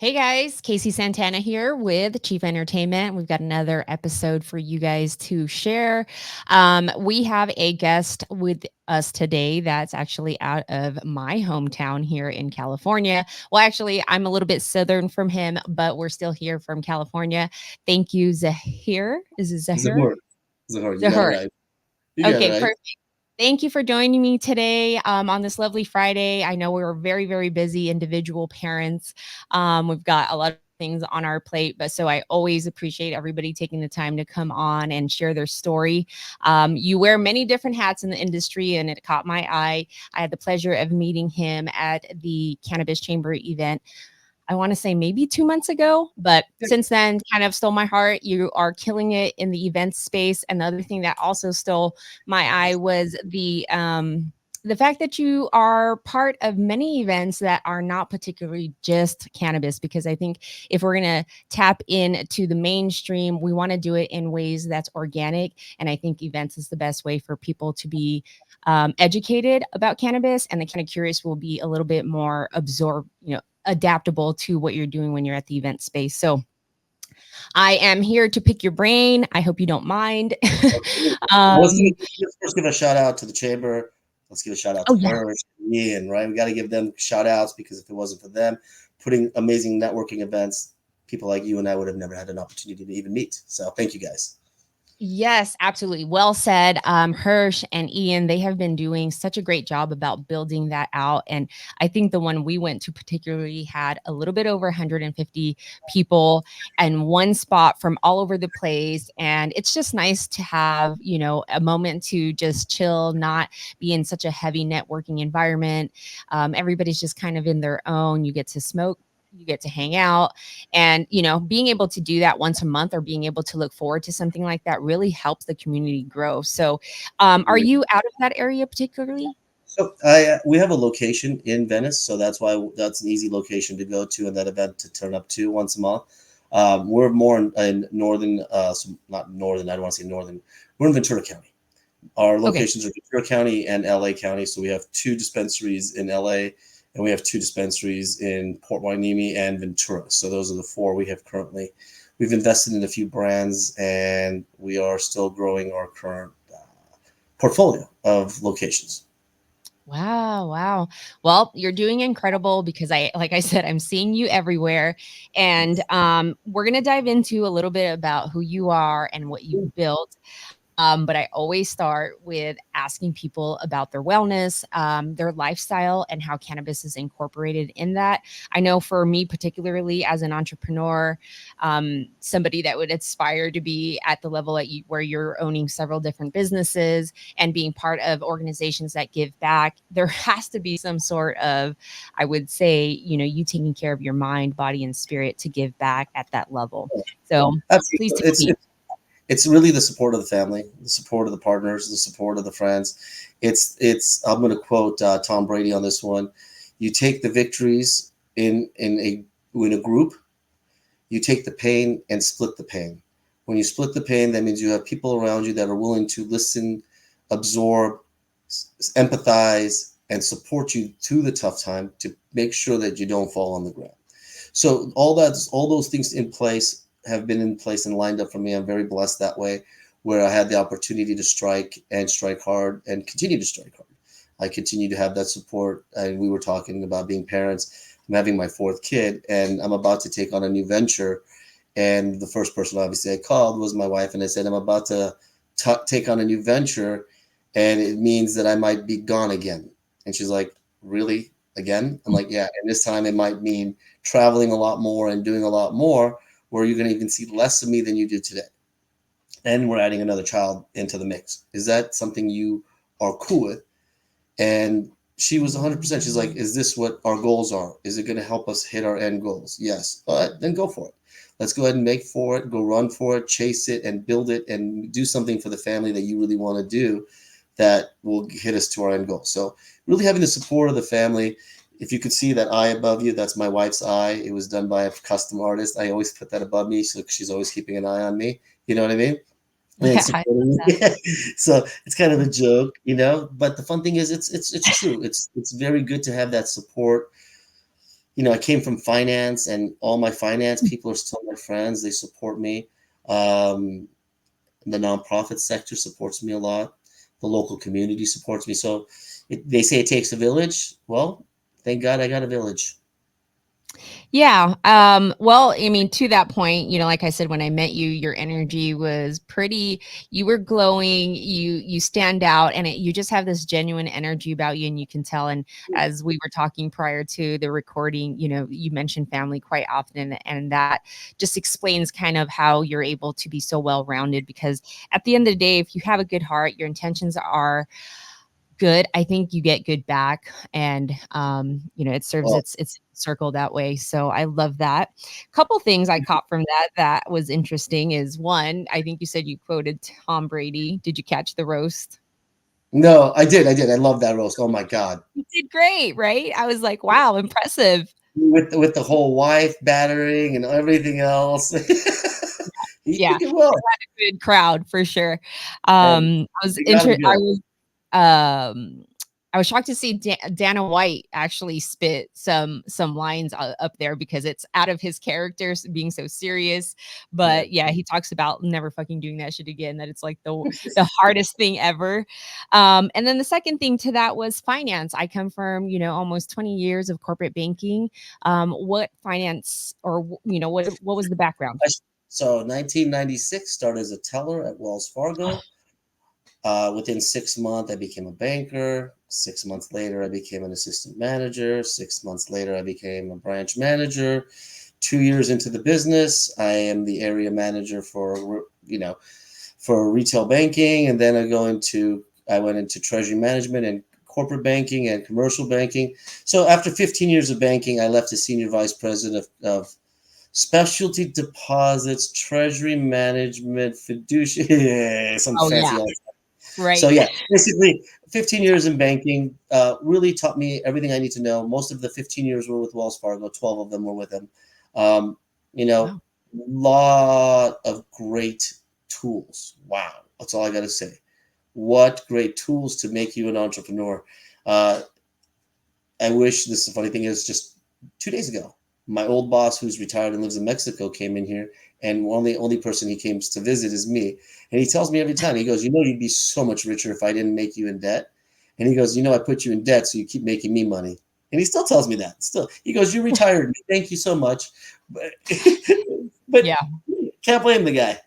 Hey guys, Casey Santana here with Chief Entertainment. We've got another episode for you guys to share. We have a guest with us today that's actually out of my hometown here in California. Well, actually, I'm a little bit southern from him, but we're still here from California. Thank you, Zahir. Is it Zahir? Zahur. Zahur, you got it Zahur. right. You got it Okay, right. perfect. Thank you for joining me today on this lovely Friday. I know we're very, very busy individual parents. We've got a lot of things on our plate, but so I always appreciate everybody taking the time to come on and share their story. You wear many different hats in the industry, and it caught my eye. I had the pleasure of meeting him at the Cannabis Chamber event. I want to say maybe 2 months ago, but since then kind of stole my heart. You are killing it in the event space. And the other thing that also stole my eye was the fact that you are part of many events that are not particularly just cannabis, because I think if we're going to tap into the mainstream, we want to do it in ways that's organic. And I think events is the best way for people to be educated about cannabis, and the kind of curious will be a little bit more absorbed, adaptable to what you're doing when you're at the event space. So I am here to pick your brain. I hope you don't mind. um, Let's first give a shout out to the chamber. Let's give a shout out oh to yeah, Hirsh and Ian, right? We got to give them shout outs because if it wasn't for them putting amazing networking events, people like you and I would have never had an opportunity to even meet. So thank you guys. yes, absolutely. Well said. Hirsch and Ian, they have been doing such a great job about building that out. And I think the one we went to particularly had a little bit over 150 people and one spot from all over the place. And it's just nice to have, a moment to just chill, not be in such a heavy networking environment. Everybody's just kind of in their own. You get to smoke, you get to hang out, and being able to do that once a month or being able to look forward to something like that really helps the community grow. So are you out of that area particularly? So I we have a location in Venice, so that's why that's an easy location to go to and that event to turn up to once a month. We're more in northern, so not northern. I don't want to say northern. We're in Ventura County. Our Okay. locations are Ventura County and LA County. So we have two dispensaries in LA and we have two dispensaries in Port Hueneme and Ventura. So those are the four we have currently. We've invested in a few brands and we are still growing our current portfolio of locations. Wow, wow. Well, you're doing incredible because like I said, I'm seeing you everywhere. And we're going to dive into a little bit about who you are and what you've built. But I always start with asking people about their wellness, their lifestyle, and how cannabis is incorporated in that. I know for me, particularly as an entrepreneur, somebody that would aspire to be at the level where you're owning several different businesses and being part of organizations that give back, there has to be some sort of, I would say, you taking care of your mind, body, and spirit to give back at that level. So please Absolutely. tell me. It's really the support of the family, the support of the partners, the support of the friends. It's I'm going to quote Tom Brady on this one. You take the victories in a group. You take the pain and split the pain. When you split the pain, that means you have people around you that are willing to listen, absorb, empathize, and support you through the tough time to make sure that you don't fall on the ground. So all those things in place have been in place and lined up for me. I'm very blessed that way, where I had the opportunity to strike hard and continue to strike hard. I continue to have that support. And we were talking about being parents. I'm having my fourth kid, and I'm about to take on a new venture. And the first person, obviously, I called was my wife, and I said, I'm about to take on a new venture, and it means that I might be gone again. And she's like, really? Again? I'm like, yeah. And this time it might mean traveling a lot more and doing a lot more, where you're going to even see less of me than you do today. And we're adding another child into the mix. Is that something you are cool with? And she was 100%. She's like, is this what our goals are? Is it going to help us hit our end goals? Yes. Then go for it. Let's go ahead and make for it, go run for it, chase it, and build it, and do something for the family that you really want to do that will hit us to our end goal. So, really having the support of the family. If you could see that eye above you, that's my wife's eye. It was done by a custom artist. I always put that above me, so she's always keeping an eye on me. You know what I mean? And Yeah, I supporting love me. So it's kind of a joke, But the fun thing is, it's true. It's very good to have that support. I came from finance, and all my finance people are still my friends. They support me. Um, the nonprofit sector supports me a lot. The local community supports me. So they say it takes a village. Well, thank God I got a village. Yeah. Well, I mean, to that point, like I said, when I met you, your energy was pretty, you were glowing, you stand out, and you just have this genuine energy about you, and you can tell. And as we were talking prior to the recording, you mentioned family quite often, and that just explains kind of how you're able to be so well rounded, because at the end of the day, if you have a good heart, your intentions are good, I think you get good back, and it serves Well, its circle that way. So I love that. Couple things I caught from that was interesting is, one, I think you said you quoted Tom Brady. Did you catch the roast? no, I did. I did. I love that roast. Oh my God. You did great, right? I was like, wow, impressive. With the whole wife battering and everything else. He Yeah, took it well. it had a good crowd for sure. And they got him I good. was Um, I was shocked to see Dana White actually spit some lines up there, because it's out of his characters being so serious. Yeah. But yeah, he talks about never fucking doing that shit again. That it's like the hardest thing ever. And then the second thing to that was finance. I come from almost 20 years of corporate banking. What finance, or what was the background? I So 1996, started as a teller at Wells Fargo. Within 6 months, I became a banker. 6 months later, I became an assistant manager. 6 months later, I became a branch manager. 2 years into the business, I am the area manager for retail banking, and then I went into treasury management and corporate banking and commercial banking. So after 15 years of banking, I left as senior vice president of specialty deposits, treasury management, fiduciary, some Oh yeah, fancy. So right. yeah, basically 15 years in banking really taught me everything I need to know. Most of the 15 years were with Wells Fargo, 12 of them were with him. Um, you know, Wow. lot of great tools. Wow, that's all I got to say. What great tools to make you an entrepreneur. Uh, I wish this the funny thing is just 2 days ago, my old boss who's retired and lives in Mexico came in here, and only person he came to visit is me. And he tells me every time, he goes, you'd be so much richer if I didn't make you in debt. And he goes, I put you in debt so you keep making me money. And he still tells me that. Still, he goes, you retired. Thank you so much. But, but Yeah. can't blame the guy.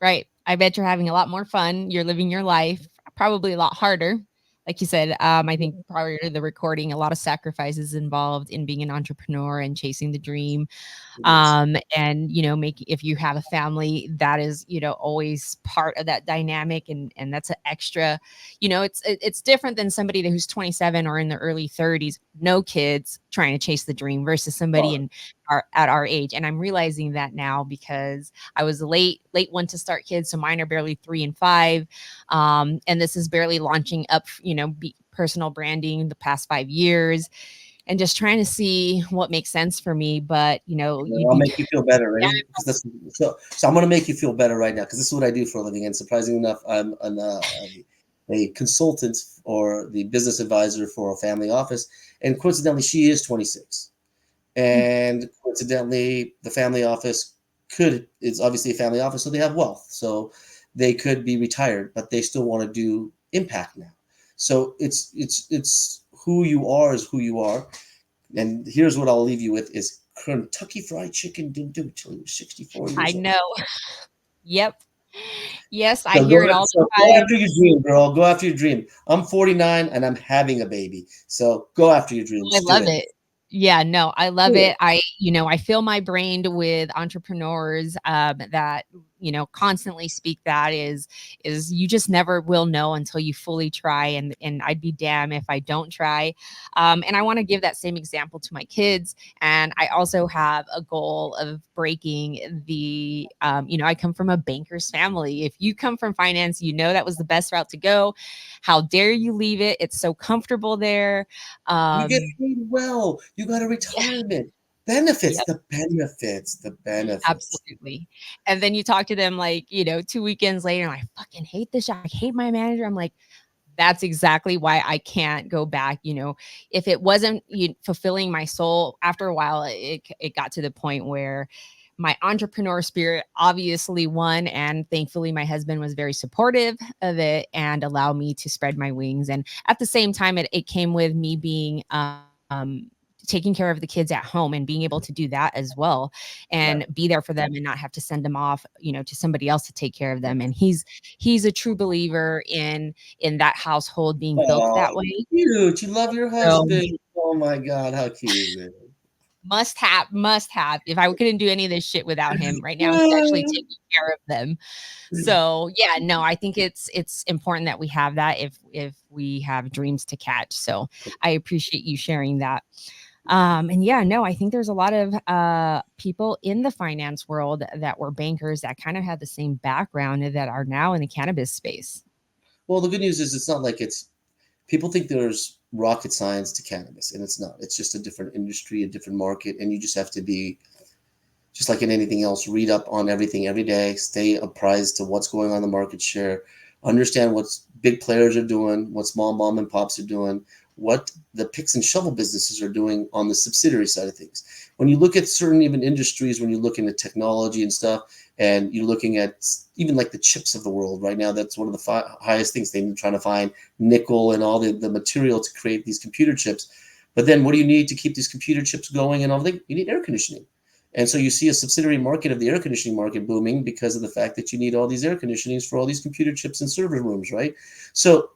Right. I bet you're having a lot more fun. You're living your life, probably a lot harder. Like you said, I think prior to the recording, a lot of sacrifices involved in being an entrepreneur and chasing the dream. It is. And make, if you have a family, that is always part of that dynamic, and that's an extra. It's different than somebody who's 27 or in their early 30s, no kids, trying to chase the dream, versus somebody Oh, in at our age. And I'm realizing that now, because I was late one to start kids, so mine are barely 3 and 5. And this is barely launching up, personal branding the past 5 years, and just trying to see what makes sense for me. But you'd I'll be make you feel better. Ready? Because so I'm going to make you feel better right now because this is what I do for a living. And surprisingly enough, I'm a consultant or the business advisor for a family office. And coincidentally, she is 26. And coincidentally, the family office it's obviously a family office, so they have wealth. So they could be retired, but they still want to do impact now. So it's who you are is who you are. And here's what I'll leave you with is Kentucky Fried Chicken didn't do it till he was 64 I years old. know. Yep. Yes, I So hear it all the go time. after your dream, girl. Go after your dream. I'm 49 and I'm having a baby. So go after your I dreams. Do love it. it. Yeah, no, I love Do it. it. I fill my brain with entrepreneurs that, constantly speak that is you just never will know until you fully try, and I'd be damn if I don't try. And I want to give that same example to my kids. And I also have a goal of breaking I come from a banker's family. If you come from finance, that was the best route to go. How dare you leave it? It's so comfortable there. You get Um, paid well. You got a yeah, retirement. Benefits, yep, the benefits, the benefits. absolutely. And then you talk to them like, 2 weekends later, and I fucking hate this job. I hate my manager. I'm like, that's exactly why I can't go back. If it wasn't fulfilling my soul, after a while, it got to the point where my entrepreneur spirit obviously won, and thankfully my husband was very supportive of it and allowed me to spread my wings. And at the same time, it came with me being taking care of the kids at home and being able to do that as well, and Right. be there for them and not have to send them off, to somebody else to take care of them. And he's a true believer in that household being built Oh, that way. cute. You love your So husband. Oh my God, how cute is it? must have. If I couldn't do any of this shit without him right now, he's actually taking care of them. So yeah, no, I think it's important that we have that if we have dreams to catch. So I appreciate you sharing that. And yeah, no, I think there's a lot of people in the finance world that were bankers that kind of had the same background that are now in the cannabis space. Well, the good news is it's not like it's people think there's rocket science to cannabis, and it's not. It's just a different industry, a different market, and you just have to be just like in anything else, read up on everything every day, stay apprised to what's going on in the market share, understand what big players are doing, what small mom and pops are doing, what the picks and shovel businesses are doing on the subsidiary side of things. When you look at certain even industries, when you look into technology and stuff, and you're looking at even like the chips of the world right now, that's one of the highest things they've been trying to find nickel and all the material to create these computer chips. But then what do you need to keep these computer chips going and all that? You need air conditioning. And so you see a subsidiary market of the air conditioning market booming because of the fact that you need all these air conditionings for all these computer chips and server rooms, right? So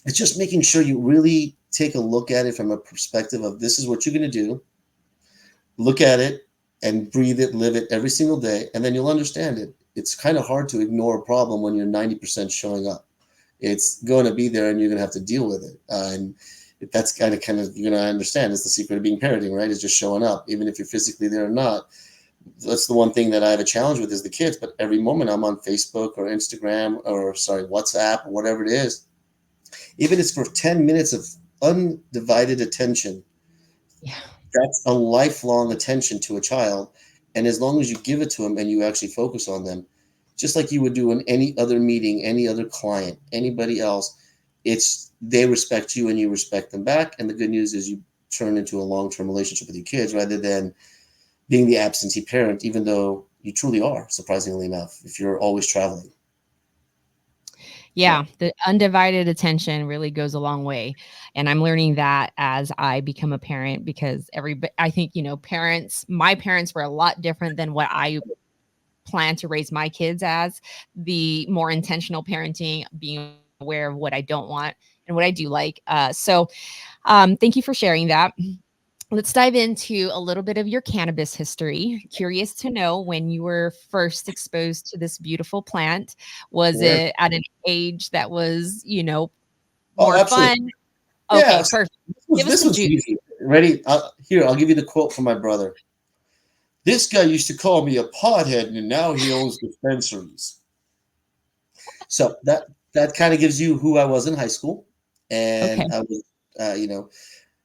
it's just making sure you really take a look at it from a perspective of this is what you're going to do. Look at it and breathe it, live it every single day, and then you'll understand it. It's kind of hard to ignore a problem when you're 90% showing up. It's going to be there and you're going to have to deal with it. And that's kind of you're going to understand is the secret of being parenting, right? Is just showing up, even if you're physically there or not. That's the one thing that I have a challenge with is the kids. But every moment I'm on Facebook or Instagram or sorry WhatsApp or whatever it is, even if it's for 10 minutes of undivided attention, Yeah. that's a lifelong attention to a child. And as long as you give it to them and you actually focus on them, just like you would do in any other meeting, any other client, anybody else, it's they respect you and you respect them back. And the good news is you turn into a long-term relationship with your kids rather than being the absentee parent, even though you truly are, surprisingly enough, if you're always traveling. Yeah. Yeah, the undivided attention really goes a long way. And I'm learning that as I become a parent, because I think, my parents were a lot different than what I plan to raise my kids as. The more intentional parenting, being aware of what I don't want and what I do like. Thank you for sharing that. Let's dive into a little bit of your cannabis history. Curious to know when you were first exposed to this beautiful plant. Was Sure. it at an age that was, Oh, more absolutely. fun? Okay, Yeah. perfect. This was, Give us this the was juice. easy. Ready? Here, I'll give you the quote from my brother. This guy used to call me a pothead, and now he owns dispensaries. So that kind of gives you who I was in high school, Okay. and I was,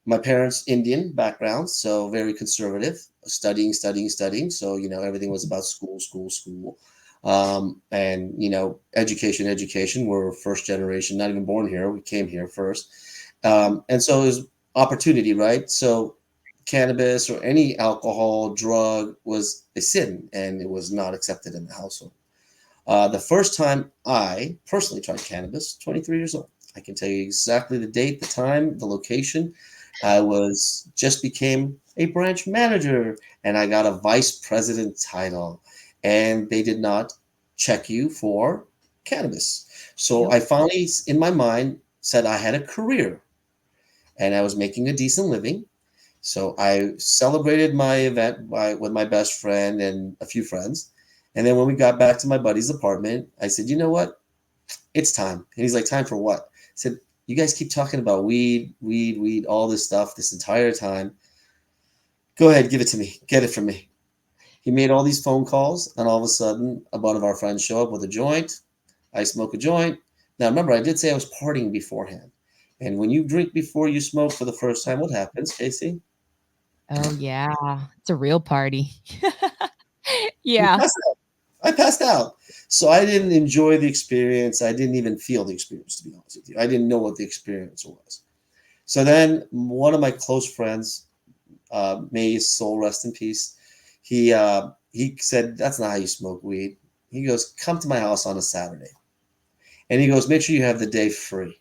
my parents Indian background, so very conservative, studying. So everything was about school, and education. We're first generation, not even born here. We came here first, and so it was opportunity, right? So cannabis or any alcohol drug was a sin, and it was not accepted in the household. The first time I personally tried cannabis, 23 years old. I can tell you exactly the date, the time, the location. I was just became a branch manager and I got a vice president title. And they did not check you for cannabis. So Nope. I finally, in my mind, said I had a career and I was making a decent living. So I celebrated my event with my best friend and a few friends. And then when we got back to my buddy's apartment, I said, you know what? It's time. And he's like, time for what? I said, you guys keep talking about weed, all this stuff this entire time. Go ahead, give it to me. Get it from me. He made all these phone calls, and all of a sudden, one of our friends show up with a joint. I smoke a joint. Now, remember, I did say I was partying beforehand. And when you drink before you smoke for the first time, what happens, Casey? Oh yeah. It's a real party. You Yeah. pass I passed out. So I didn't enjoy the experience. I didn't even feel the experience, to be honest with you. I didn't know what the experience was. So then one of my close friends, may his soul rest in peace, he said, "That's not how you smoke weed." He goes, "Come to my house on a Saturday," and he goes, "Make sure you have the day free."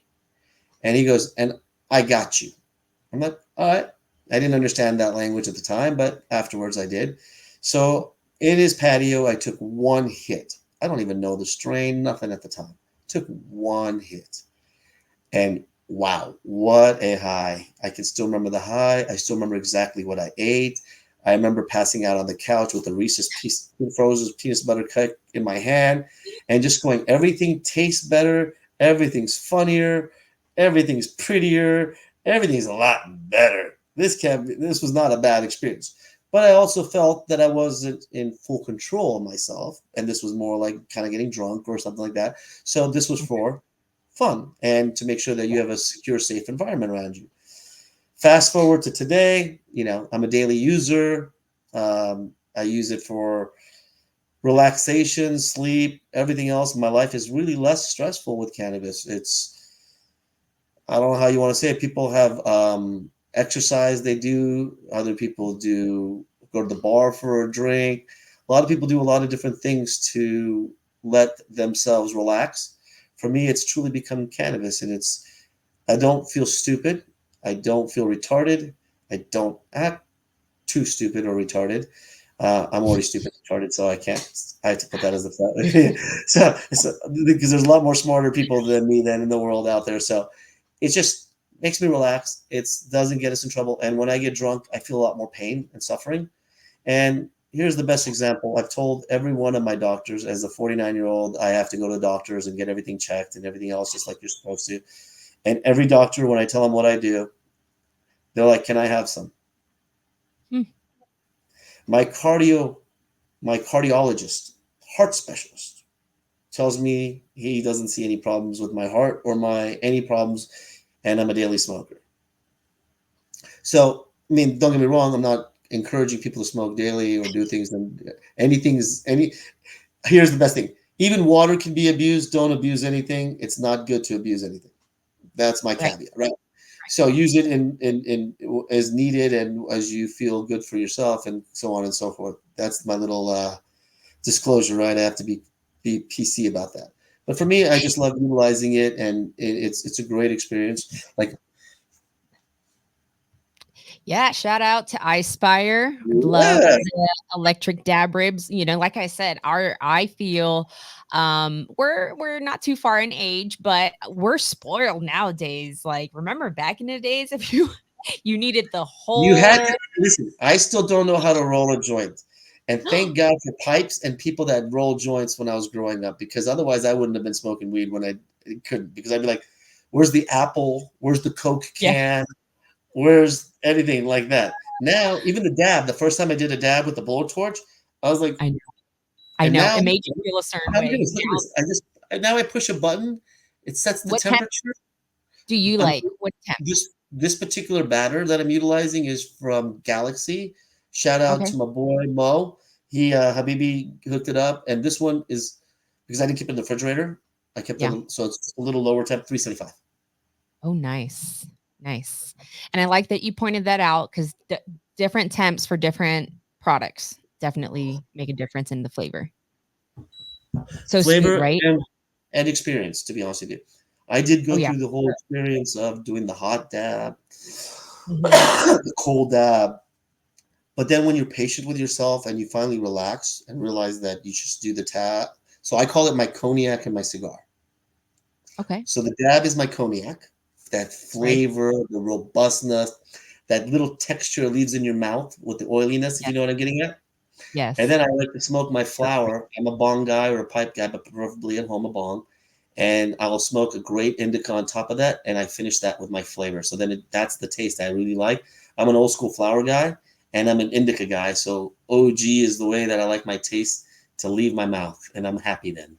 And he goes, "And I got you." I'm like, "All right." I didn't understand that language at the time, but afterwards I did. So in his patio, I took one hit. I don't even know the strain, nothing at the time. Took one hit. And wow, what a high. I can still remember the high. I still remember exactly what I ate. I remember passing out on the couch with a Reese's piece, frozen peanut butter cup in my hand and just going, everything tastes better. Everything's funnier. Everything's prettier. Everything's a lot better. This was not a bad experience. But I also felt that I wasn't in full control of myself. And this was more like kind of getting drunk or something like that. So this was for fun and to make sure that you have a secure, safe environment around you. Fast forward to today, I'm a daily user. I use it for relaxation, sleep, everything else. My life is really less stressful with cannabis. I don't know how you want to say it. People have exercise they do, other people do go to the bar for a drink. A lot of people do a lot of different things to let themselves relax. For me, it's truly become cannabis, and I don't feel stupid. I don't feel retarded. I don't act too stupid or retarded. I'm already stupid and retarded, so I can't. I have to put that as the fact. so because there's a lot more smarter people than me than in the world out there. So it just makes me relax. It doesn't get us in trouble. And when I get drunk, I feel a lot more pain and suffering. And here's the best example. I've told every one of my doctors, as a 49-year-old, I have to go to doctors and get everything checked and everything else, just like you're supposed to. And every doctor, when I tell them what I do, they're like, "Can I have some?" Hmm. My my cardiologist, heart specialist, tells me he doesn't see any problems with my heart or any problems, and I'm a daily smoker. So, I mean, don't get me wrong, I'm not encouraging people to smoke daily or do things. And here's the best thing: even water can be abused. Don't abuse anything. It's not good to abuse anything. That's my Right. caveat, right? So use it in as needed and as you feel good for yourself, and so on and so forth. That's my little disclosure, right? I have to be PC about that. But for me, I just love utilizing it, and it's a great experience. Like, Yeah, shout out to iSpire. Love yeah, the electric dab ribs. Like I said, I feel we're not too far in age, but we're spoiled nowadays. Like, remember back in the days, if you needed the you had whole. to listen. I still don't know how to roll a joint, and thank God for pipes and people that roll joints when I was growing up, because otherwise I wouldn't have been smoking weed when I couldn't. Because I'd be like, "Where's the apple? Where's the Coke Yeah, can? Where's anything like that?" Now, even the dab. The first time I did a dab with the blowtorch, I was like, I know. I and know. now It made you feel a certain how do way. this? Look at Now, this. Now I push a button, it sets the what temp temperature. do you I'm like? What temp? this particular batter that I'm utilizing is from Galaxy. Shout out Okay. to my boy Mo. He Habibi hooked it up, and this one is because I didn't keep it in the refrigerator. I kept Yeah. it so it's a little lower temp, 375. Oh, nice. Nice. And I like that you pointed that out because different temps for different products definitely make a difference in the flavor. So smooth, Flavor right? and experience. To be honest with you, I did Oh, go yeah. through the whole experience of doing the hot dab, Mhm. the cold dab. But then when you're patient with yourself and you finally relax and realize that you just do the tab. So I call it my cognac and my cigar. Okay. So the dab is my cognac, that Right. flavor, the robustness, that little texture leaves in your mouth with the oiliness, if Yeah. you know what I'm getting at. And Yes. then I like to smoke my flower. I'm a bong guy or a pipe guy, but preferably at home a bong. And I will smoke a great indica on top of that, and I finish that with my flavor. So then that's the taste I really like. I'm an old school flower guy, and I'm an indica guy. So OG is the way that I like my taste to leave my mouth, and I'm happy then.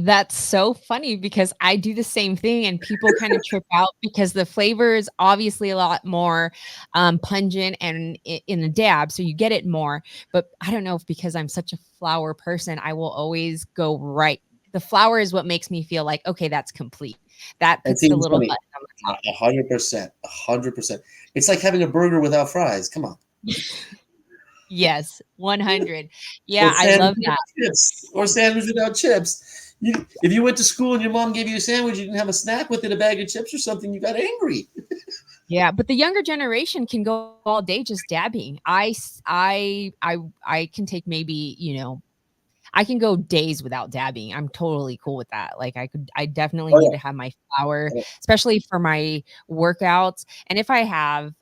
That's so funny because I do the same thing and people kind of trip out because the flavor is obviously a lot more pungent and in the dab, so you get it more. But I don't know if because I'm such a flower person, I will always go right. The flower is what makes me feel like, okay, that's complete. That And puts see, the it's little funny. button on the top. 100%, 100%. It's like having a burger without fries. Come on. Yes, 100. Or Yeah, I sandwich love without that. chips. Or sandwich without chips. If you went to school and your mom gave you a sandwich, you didn't have a snack with it, a bag of chips or something, you got angry. Yeah, but the younger generation can go all day just dabbing. I can take maybe, I can go days without dabbing. I'm totally cool with that. Like I definitely Oh need yeah. to have my flower, Oh, especially for my workouts. And if I have,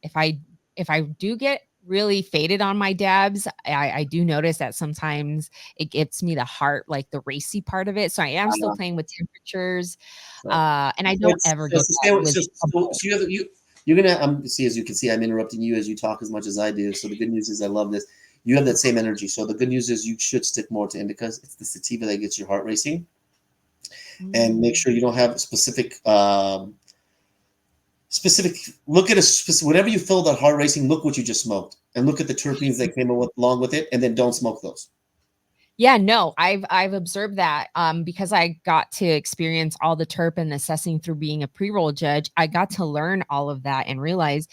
if I if I do get really faded on my dabs, I do notice that sometimes it gets me the heart, like the racy part of it. So I am still uh, playing with temperatures, so and I don't it's ever get just the that same. with a bowl. So you're gonna see, as you can see, I'm interrupting you as you talk as much as I do. So the good news is I love this. You have that same energy. So the good news is you should stick more to indicas. It's the sativa that gets your heart racing, and make Mm. sure you don't have specific. Look at a specific whatever you feel that heart racing. Look what you just smoked, and look at the terpenes that came along with it, and then don't smoke those. Yeah, no, I've observed that, because I got to experience all the terp and assessing through being a pre-roll judge. I got to learn all of that and realize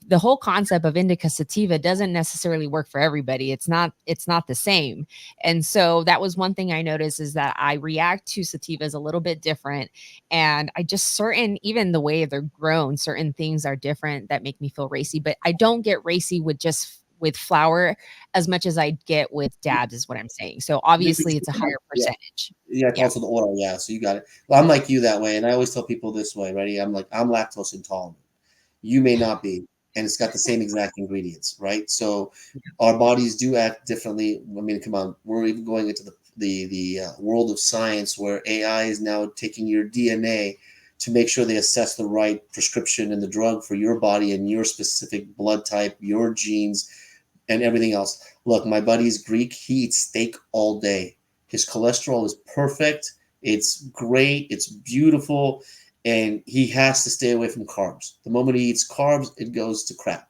the whole concept of indica sativa doesn't necessarily work for everybody. It's not the same. And so that was one thing I noticed is that I react to sativas a little bit different. And I just certain, even the way they're grown, certain things are different that make me feel racy. But I don't get racy with just with flour as much as I get with dabs, is what I'm saying. So obviously it's a higher Yeah. percentage. Yeah, it's Yeah. also the oil. Yeah, so you got it. Well, I'm like you that way, and I always tell people this way. Ready? I'm like I'm lactose intolerant. You may not be, and it's got the same exact ingredients, right? So our bodies do act differently. I mean, come on, we're even going into the world of science where AI is now taking your DNA to make sure they assess the right prescription and the drug for your body and your specific blood type, your genes, and everything else. Look, my buddy's Greek. He eats steak all day. His cholesterol is perfect. It's great. It's beautiful. And he has to stay away from carbs. The moment he eats carbs, it goes to crap.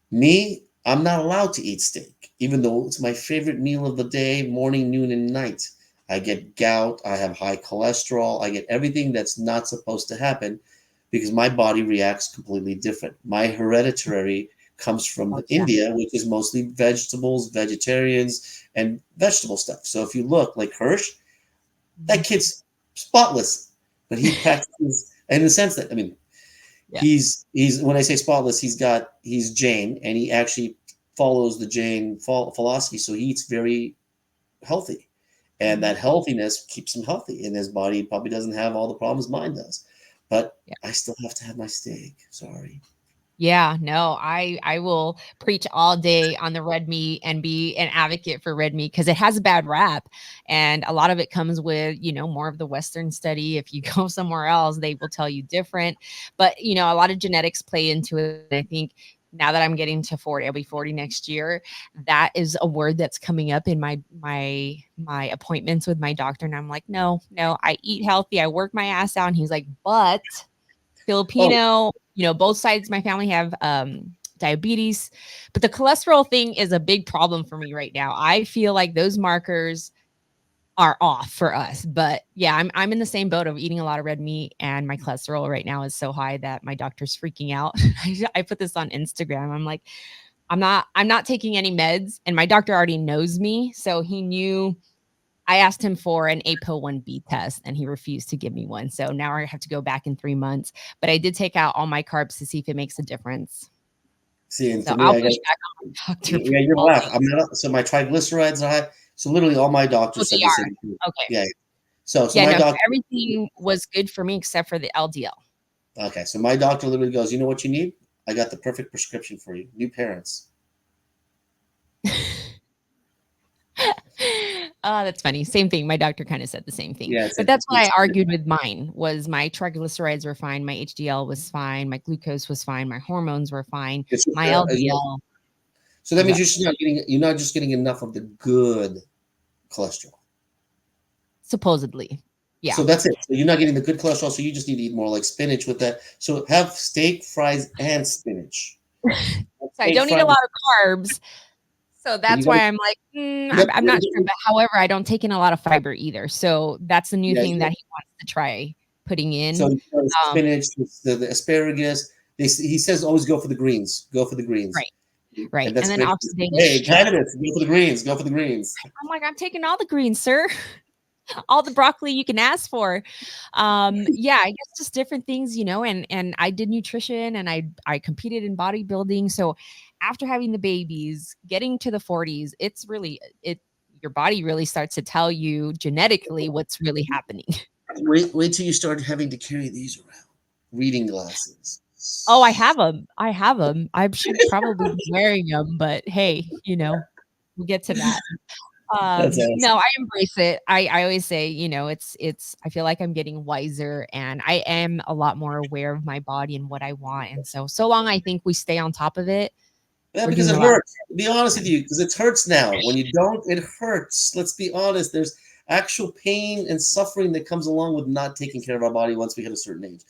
Me, I'm not allowed to eat steak, even though it's my favorite meal of the day, morning, noon, and night. I get gout. I have high cholesterol. I get everything that's not supposed to happen because my body reacts completely different. My hereditary comes from Gotcha. India, which is mostly vegetables, vegetarians, and vegetable stuff. So if you look like Hirsch, that Mhm. kid's spotless, but he practices in the sense that, I mean, Yeah. he's when I say spotless, he's Jain, and he actually follows the Jain philosophy. So he eats very healthy, and Mhm. that healthiness keeps him healthy, and his body probably doesn't have all the problems mine does. But I still have to have my steak. Sorry. Yeah, no, I will preach all day on the red meat and be an advocate for red meat because it has a bad rap, and a lot of it comes with, more of the Western study. If you go somewhere else, they will tell you different. But, a lot of genetics play into it. I think now that I'm getting to 40, I'll be 40 next year. That is a word that's coming up in my appointments with my doctor, and I'm like, no, no, I eat healthy, I work my ass out. And he's like, but Oh, Filipino, both sides of my family have diabetes, but the cholesterol thing is a big problem for me right now. I feel like those markers are off for us. But yeah, I'm in the same boat of eating a lot of red meat, and my cholesterol right now is so high that my doctor's freaking out. I put this on Instagram. I'm like, I'm not taking any meds, and my doctor already knows me, so he knew. I asked him for an APO-1B test, and he refused to give me one. So now I have to go back in 3 months. But I did take out all my carbs to see if it makes a difference. see, and So for me, I'll I got push back on my doctor yeah, you're all laugh. day. I'm not. So my triglycerides are high. So literally, all my Oh, doctors they said the same thing. are. Okay. Yeah. So Yeah, my no, so doctor. everything was good for me except for the LDL. Okay, so my doctor literally goes, you know what you need? I got the perfect prescription for you. New parents. Oh, that's funny. Same thing. My doctor kind of said the same thing. Yeah, But that's what I argued with mine was my triglycerides were fine, my HDL was fine, my glucose was fine, my hormones were fine, it's just, my LDL so that was means up. you're not getting enough of the good cholesterol. supposedly. Yeah. So that's it. So you're not getting the good cholesterol. So you just need to eat more like spinach with that. So have steak, fries, and spinach. So I Steak, don't eat a fries. lot of carbs. So You that's got why I'm like, yep. I'm not sure. But however, I don't take in a lot of fiber either. So that's the new Yeah. thing that he wants to try putting So in. Um, spinach, the asparagus. He says always go for the greens. Go for the greens. right, right. And that's And then great. oxidative Hey, stress. candidates, go for the greens. Go for the greens. I'm like, I'm taking all the greens, sir. All the broccoli you can ask for. Yeah, I guess just different things, and I did nutrition and I competed in bodybuilding. So after having the babies, getting to the 40s, it's really it your body really starts to tell you genetically what's really happening. Wait till you start having to carry these around. Reading glasses. Oh, I have them. I have them. I should probably be wearing them, but hey, we'll get to that. That's No, awesome. I embrace it. I always say, it's I feel like I'm getting wiser and I am a lot more aware of my body and what I want. And so long I think we stay on top of it, Yeah, we're because doing it a lot. hurts. To be honest with you, because it hurts now. When you don't, it hurts. Let's be honest. There's actual pain and suffering that comes along with not taking care of our body once we hit a certain age.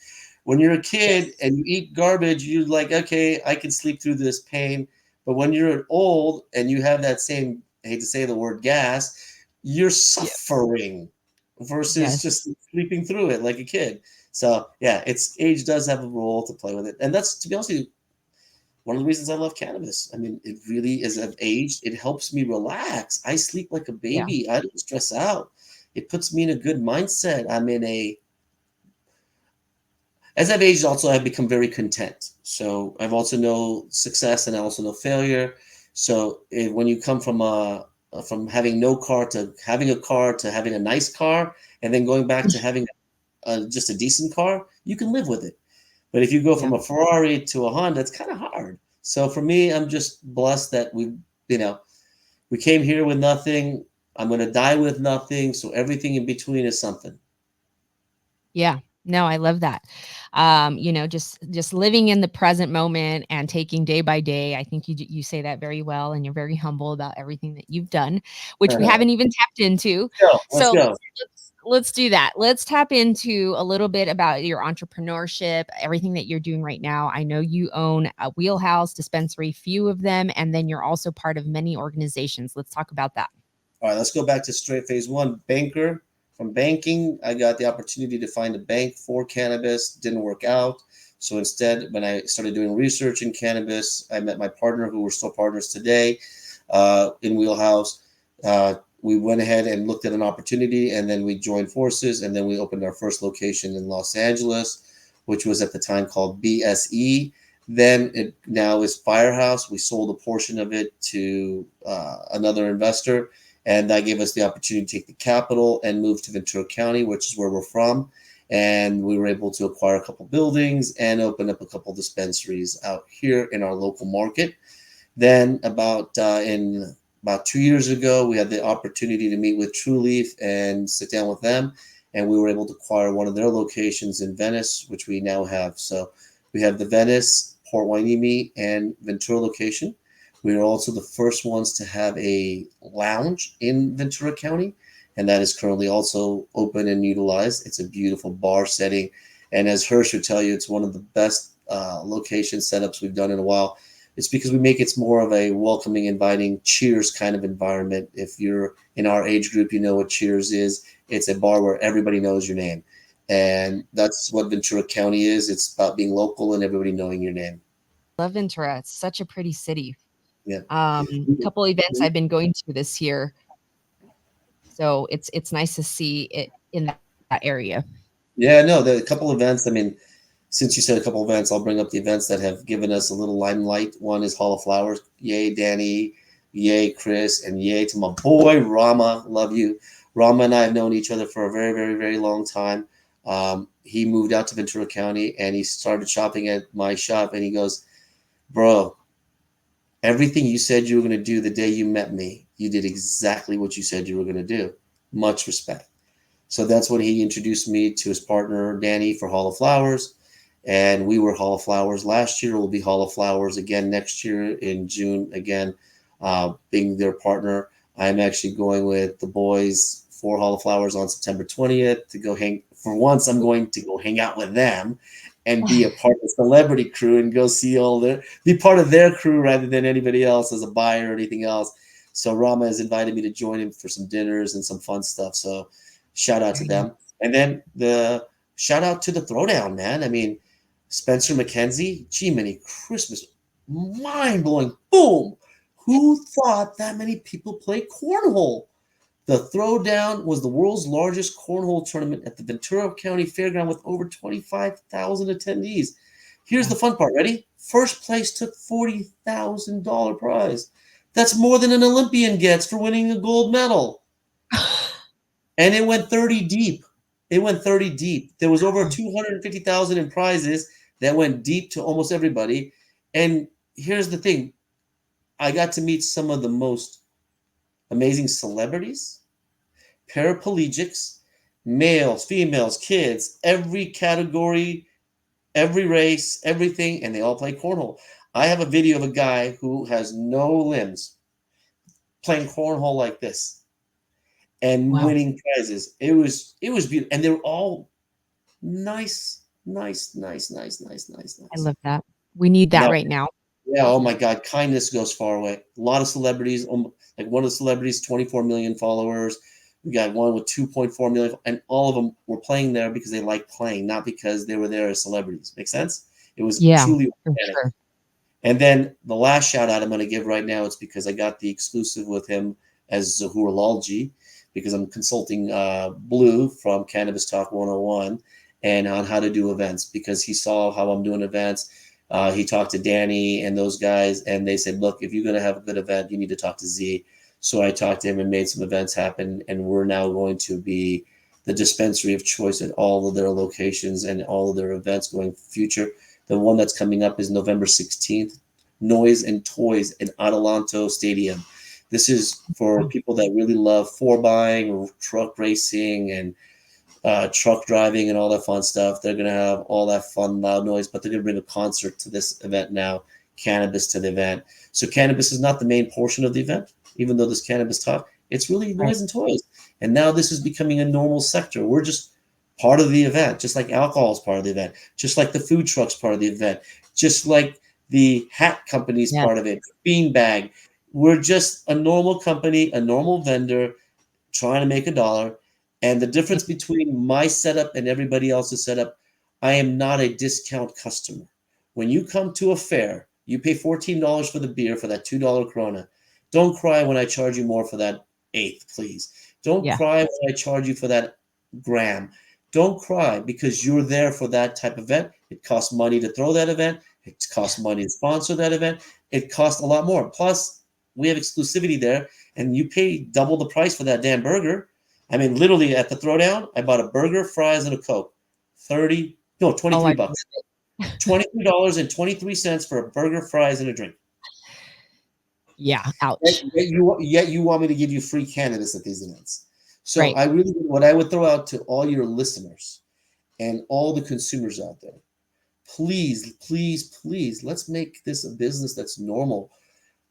When you're a kid Yes. and you eat garbage, you're like, okay, I can sleep through this pain. But when you're old and you have that same, I hate to say the word gas, you're Yeah. suffering versus Yes. just sleeping through it like a kid. So yeah, it's age does have a role to play with it. And that's, to be honest with you, one of the reasons I love cannabis. I mean, it really, as I've aged, it helps me relax. I sleep like a Yeah. baby. I don't stress out. It puts me in a good mindset. As I've aged, also, I've become very content. So I've also know success and I also know failure. So when you come from having no car to having a car to having a nice car, and then going back to having just a decent car, you can live with it. But if you go Yeah. from a Ferrari to a Honda, it's kind of hard. So for me, I'm just blessed that you know, we came here with nothing. I'm going to die with nothing. So everything in between is something. Yeah. No, I love that. Just living in the present moment and taking day by day. I think you say that very well, and you're very humble about everything that you've done, which we haven't even tapped into. Go. Let's So go. let's do that. Let's tap into a little bit about your entrepreneurship, everything that you're doing right now. I know you own a Wheelhouse dispensary, few of them, and then you're also part of many organizations. Let's talk about that. All right, let's go back to straight phase one. Banker. From banking, I got the opportunity to find a bank for cannabis. Didn't work out. So instead, when I started doing research in cannabis, I met my partner, who we're still partners today, in Wheelhouse. We went ahead and looked at an opportunity, and then we joined forces, and then we opened our first location in Los Angeles, which was at the time called BSE. Then it now is Firehouse. We sold a portion of it to another investor, and that gave us the opportunity to take the capital and move to Ventura County, which is where we're from. And we were able to acquire a couple buildings and open up a couple dispensaries out here in our local market. Then in about 2 years ago, we had the opportunity to meet with True Leaf and sit down with them, and we were able to acquire one of their locations in Venice, which we now have. So we have the Venice, Port Hueneme, and Ventura location. We are also the first ones to have a lounge in Ventura County, and that is currently also open and utilized. It's a beautiful bar setting, and as Hirsh would tell you, it's one of the best location setups we've done in a while. It's because we make it more of a welcoming, inviting, cheers kind of environment. If you're in our age group, you know what cheers is. It's a bar where everybody knows your name. And that's what Ventura County is. It's about being local and everybody knowing your name. Love Ventura. It's such a pretty city. Yeah. Couple events I've been going to this year. So it's nice to see it in that area. Yeah, no, the couple events. I mean, since you said a couple events, I'll bring up the events that have given us a little limelight. One is Hall of Flowers. Yay, Danny. Yay, Chris. And yay to my boy, Rama. Love you. Rama and I have known each other for a very, very, very long time. He moved out to Ventura County and he started shopping at my shop. And he goes, bro, everything you said you were going to do the day you met me, you did exactly what you said you were going to do. Much respect. So that's when he introduced me to his partner, Danny, for Hall of Flowers. And we were Hall of Flowers last year. We'll be Hall of Flowers again next year in June, again, being their partner. I'm actually going with the boys for Hall of Flowers on September 20th to go hang. For once, I'm going to go hang out with them and be a part of the celebrity crew and go see be part of their crew rather than anybody else as a buyer or anything else. So Rama has invited me to join him for some dinners and some fun stuff. So shout out to them. And then the shout out to the Throwdown, man. I mean, Spencer McKenzie, gee, many Christmas, mind blowing, boom. Who thought that many people play cornhole? The Throwdown was the world's largest cornhole tournament at the Ventura County Fairground with over 25,000 attendees. Here's the fun part. Ready? First place took $40,000 prize. That's more than an Olympian gets for winning a gold medal. And it went 30 deep. It went 30 deep. There was over 250,000 in prizes that went deep to almost everybody. And here's the thing. I got to meet some of the most amazing celebrities, paraplegics, males, females, kids, every category, every race, everything, and they all play cornhole. I have a video of a guy who has no limbs playing cornhole like this and winning prizes. It was beautiful. And they were all nice. I love that. We need that right now. Yeah, oh my God, kindness goes far away. A lot of celebrities, like one of the celebrities, 24 million followers. We got one with 2.4 million, and all of them were playing there because they liked playing, not because they were there as celebrities. Make sense? It was truly organic. Sure. And then the last shout out I'm going to give right now, it's because I got the exclusive with him as Zahur Lalji, because I'm consulting Blue from Cannabis Talk 101 and on how to do events, because he saw how I'm doing events. He talked to Danny and those guys, and they said, look, if you're going to have a good event, you need to talk to Z. So I talked to him and made some events happen, and we're now going to be the dispensary of choice at all of their locations and all of their events going future. The one that's coming up is November 16th, Noise and Toys in Adelanto Stadium. This is for people that really love buying, truck racing, and truck driving and all that fun stuff. They're going to have all that fun, loud noise, but they're going to bring a concert to this event now, cannabis to the event. So cannabis is not the main portion of the event, even though there's cannabis talk. It's really noise and toys. And now this is becoming a normal sector. We're just part of the event, just like alcohol is part of the event, just like the food truck's part of the event, just like the hat company's part of it, Beanbag. We're just a normal company, a normal vendor trying to make a dollar. And the difference between my setup and everybody else's setup, I am not a discount customer. When you come to a fair, you pay $14 for the beer for that $2 Corona. Don't cry when I charge you more for that eighth, please. Don't cry when I charge you for that gram. Don't cry, because you're there for that type of event. It costs money to throw that event. It costs money to sponsor that event. It costs a lot more. Plus, we have exclusivity there, and you pay double the price for that damn burger. I mean, literally at the Throwdown, I bought a burger, fries, and a Coke. 23 bucks. $23.23 for a burger, fries, and a drink. Yeah, ouch. Yet you want me to give you free cannabis at these events. So what I would throw out to all your listeners and all the consumers out there, please, please, please, let's make this a business that's normal.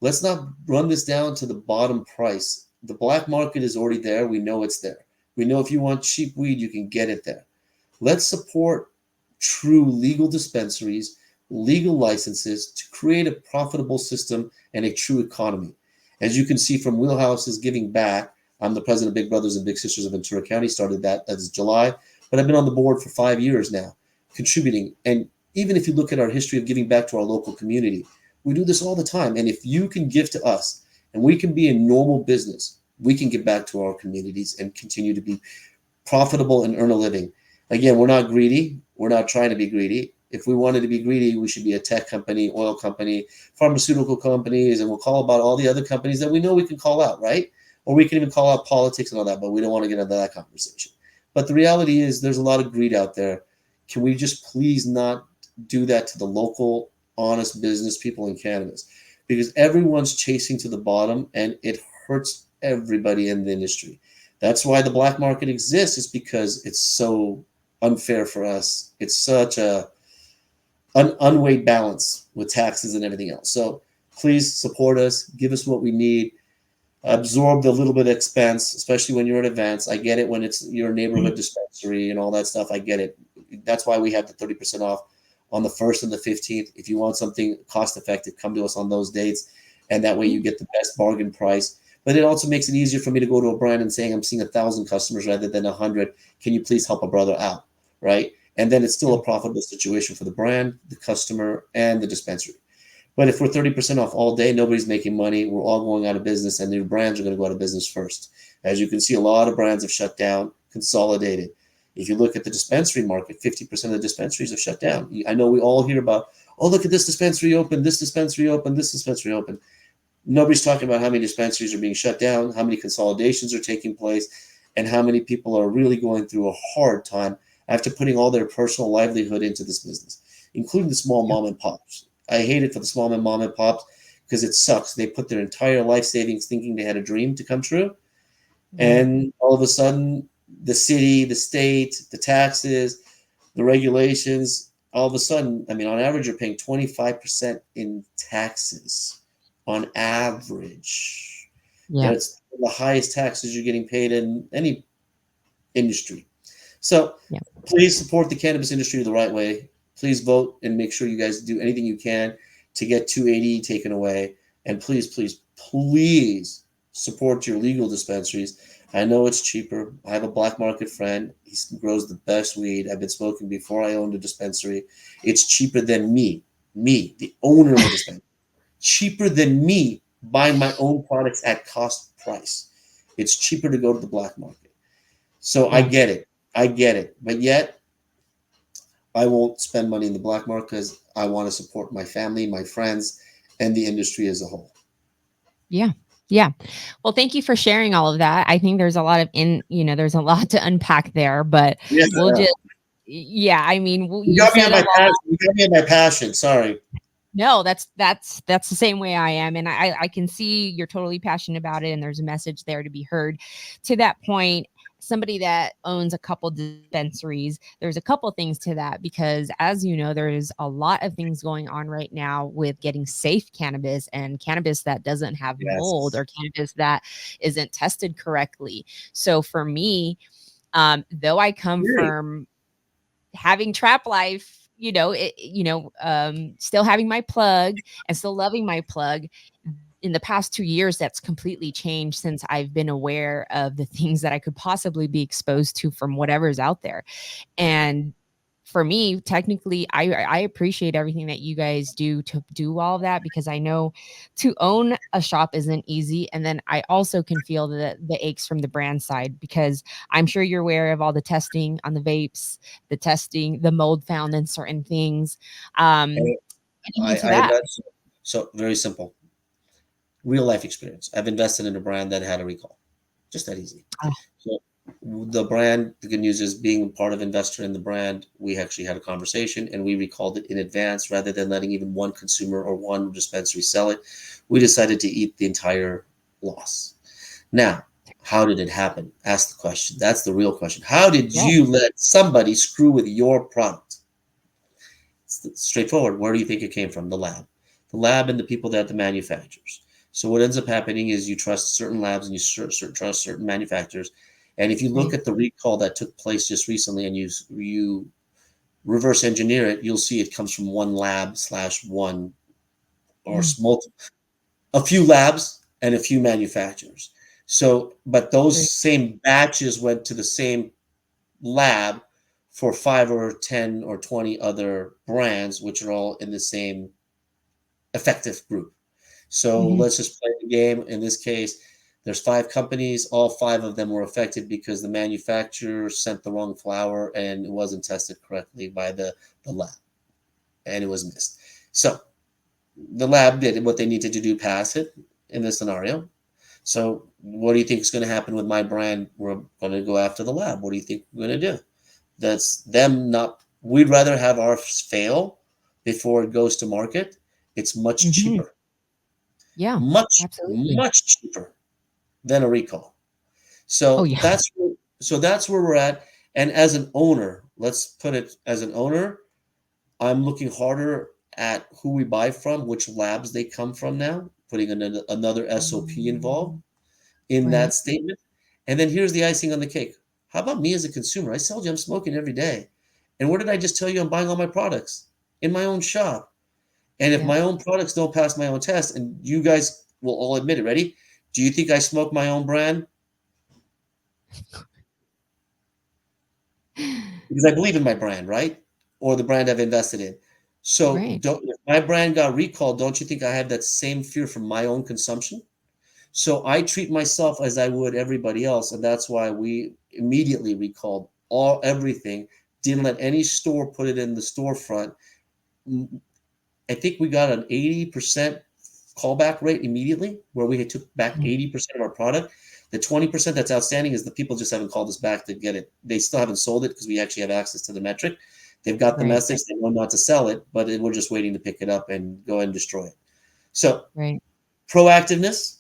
Let's not run this down to the bottom price. The black market is already there. We know it's there. We know if you want cheap weed, you can get it there. Let's support true legal dispensaries, legal licenses to create a profitable system and a true economy. As you can see from Wheelhouse's giving back, I'm the president of Big Brothers and Big Sisters of Ventura County, started that as July, but I've been on the board for 5 years now, contributing. And even if you look at our history of giving back to our local community, we do this all the time. And if you can give to us and we can be a normal business, we can give back to our communities and continue to be profitable and earn a living. Again, we're not greedy. We're not trying to be greedy. If we wanted to be greedy, we should be a tech company, oil company, pharmaceutical companies, and we'll call about all the other companies that we know we can call out, right? Or we can even call out politics and all that, but we don't want to get into that conversation. But the reality is there's a lot of greed out there. Can we just please not do that to the local, honest business people in cannabis? Because everyone's chasing to the bottom, and it hurts everybody in the industry. That's why the black market exists, is because it's so unfair for us. It's such an unweighed balance with taxes and everything else. So please support us. Give us what we need. absorb the little bit of expense, especially when you're at events. I get it when it's your neighborhood dispensary and all that stuff. I get it. That's why we have the 30% off on the 1st and the 15th. If you want something cost effective, come to us on those dates. And that way you get the best bargain price. But it also makes it easier for me to go to a brand and saying, I'm seeing 1,000 customers rather than 100. Can you please help a brother out? Right. And then it's still a profitable situation for the brand, the customer, and the dispensary. But if we're 30% off all day, nobody's making money. We're all going out of business, and new brands are going to go out of business first. As you can see, a lot of brands have shut down, consolidated. If you look at the dispensary market, 50% of the dispensaries have shut down. I know we all hear about, oh, look at this dispensary open, this dispensary open, this dispensary open. Nobody's talking about how many dispensaries are being shut down, how many consolidations are taking place, and how many people are really going through a hard time after putting all their personal livelihood into this business, including the small mom and pops. I hate it for the small and mom and pops because it sucks. They put their entire life savings thinking they had a dream to come true. And all of a sudden, the city, the state, the taxes, the regulations, all of a sudden, I mean, on average, you're paying 25% in taxes on average. Yeah. That's the highest taxes you're getting paid in any industry. So Yeah. please support the cannabis industry the right way. Please vote and make sure you guys do anything you can to get 280 taken away. And please, please, please support your legal dispensaries. I know it's cheaper. I have a black market friend. He grows the best weed. I've been smoking before I owned a dispensary. It's cheaper than me, the owner of a dispensary. Cheaper than me buying my own products at cost price. It's cheaper to go to the black market. So I Yeah. get it. I get it. But yet, I won't spend money in the black market because I want to support my family, my friends, and the industry as a whole. Yeah. Yeah. Well, thank you for sharing all of that. I think there's a lot of there's a lot to unpack there, but Yeah. we'll just yeah, I mean, You you got me said on a my lot. passion. You got me on my passion. Sorry. No, that's the same way I am, and I can see you're totally passionate about it, and there's a message there to be heard. To that point, somebody that owns a couple dispensaries, there's a couple things to that because, as you know, there's a lot of things going on right now with getting safe cannabis and cannabis that doesn't have mold Yes. or cannabis that isn't tested correctly. So for me, though I come Really? from having trap life, still having my plug and still loving my plug. In the past 2 years, that's completely changed since I've been aware of the things that I could possibly be exposed to from whatever's out there. And for me, technically, I appreciate everything that you guys do to do all of that because I know to own a shop isn't easy. And then I also can feel the aches from the brand side because I'm sure you're aware of all the testing on the vapes, the testing, the mold found in certain things. Um, I, Getting I, into I that. invest. So very simple. Real life experience. I've invested in a brand that had a recall. Just that easy. Oh, So the brand, the good news is being part of investor in the brand, we actually had a conversation and we recalled it in advance rather than letting even one consumer or one dispensary sell it. We decided to eat the entire loss. Now, how did it happen? Ask the question. That's the real question. How did yeah. you let somebody screw with your product? It's straightforward. Where do you think it came from? The lab. The lab and the people that the manufacturers. So what ends up happening is you trust certain labs and you trust certain manufacturers. And if you look Right. at the recall that took place just recently and you reverse engineer it, you'll see it comes from one lab slash one or Mm, multiple, a few labs and a few manufacturers. So, but those right. same batches went to the same lab for 5 or 10 or 20 other brands, which are all in the same effective group. So Mhm. let's just play the game. In this case, there's 5 companies. All 5 of them were affected because the manufacturer sent the wrong flower and it wasn't tested correctly by the lab and it was missed. So the lab did what they needed to do, pass it in this scenario. So what do you think is going to happen with my brand? We're going to go after the lab. What do you think we're going to do? That's them not. We'd rather have ours fail before it goes to market. It's much Mhm. cheaper, Yeah, much absolutely. much cheaper than a recall. Oh, So yeah. that's where we're at. And as an owner, let's put it as an owner, I'm looking harder at who we buy from, which labs they come from now, putting another SOP involved. in Right. that statement. And then here's the icing on the cake. How about me as a consumer? I sell you, I'm smoking every day. And what did I just tell you? I'm buying all my products in my own shop. And if Yeah. my own products don't pass my own test, and you guys will all admit it, ready? Do you think I smoke my own brand? Because I believe in my brand, right? Or the brand I've invested in. So Right. don't if my brand got recalled, don't you think I have that same fear from my own consumption? So I treat myself as I would everybody else, and that's why we immediately recalled everything. Didn't let any store put it in the storefront. I think we got an 80% callback rate immediately, where we took back Mm. 80% of our product. The 20% that's outstanding is the people just haven't called us back to get it. They still haven't sold it because we actually have access to the metric. They've got the Right. message, they know not to sell it, but we're just waiting to pick it up and go ahead and destroy it. So Right. proactiveness.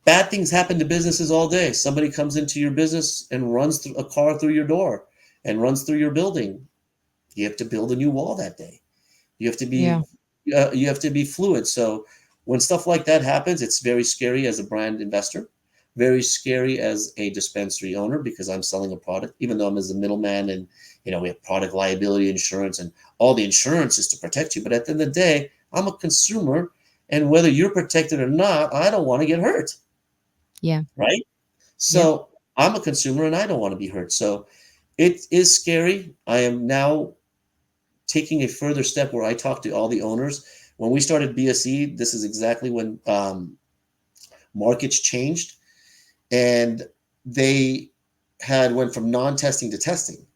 Bad things happen to businesses all day. Somebody comes into your business and runs through a car through your door and runs through your building. You have to build a new wall that day. You have to Yeah. be fluid. So when stuff like that happens, it's very scary as a brand investor, very scary as a dispensary owner because I'm selling a product, even though I'm as a middleman and we have product liability insurance and all the insurance is to protect you. But at the end of the day, I'm a consumer, and whether you're protected or not, I don't want to get hurt, Yeah. right? Yep. So I'm a consumer and I don't want to be hurt. So it is scary. I am now taking a further step where I talk to all the owners. When we started BSE, this is exactly when markets changed, and they had went from non-testing to testing.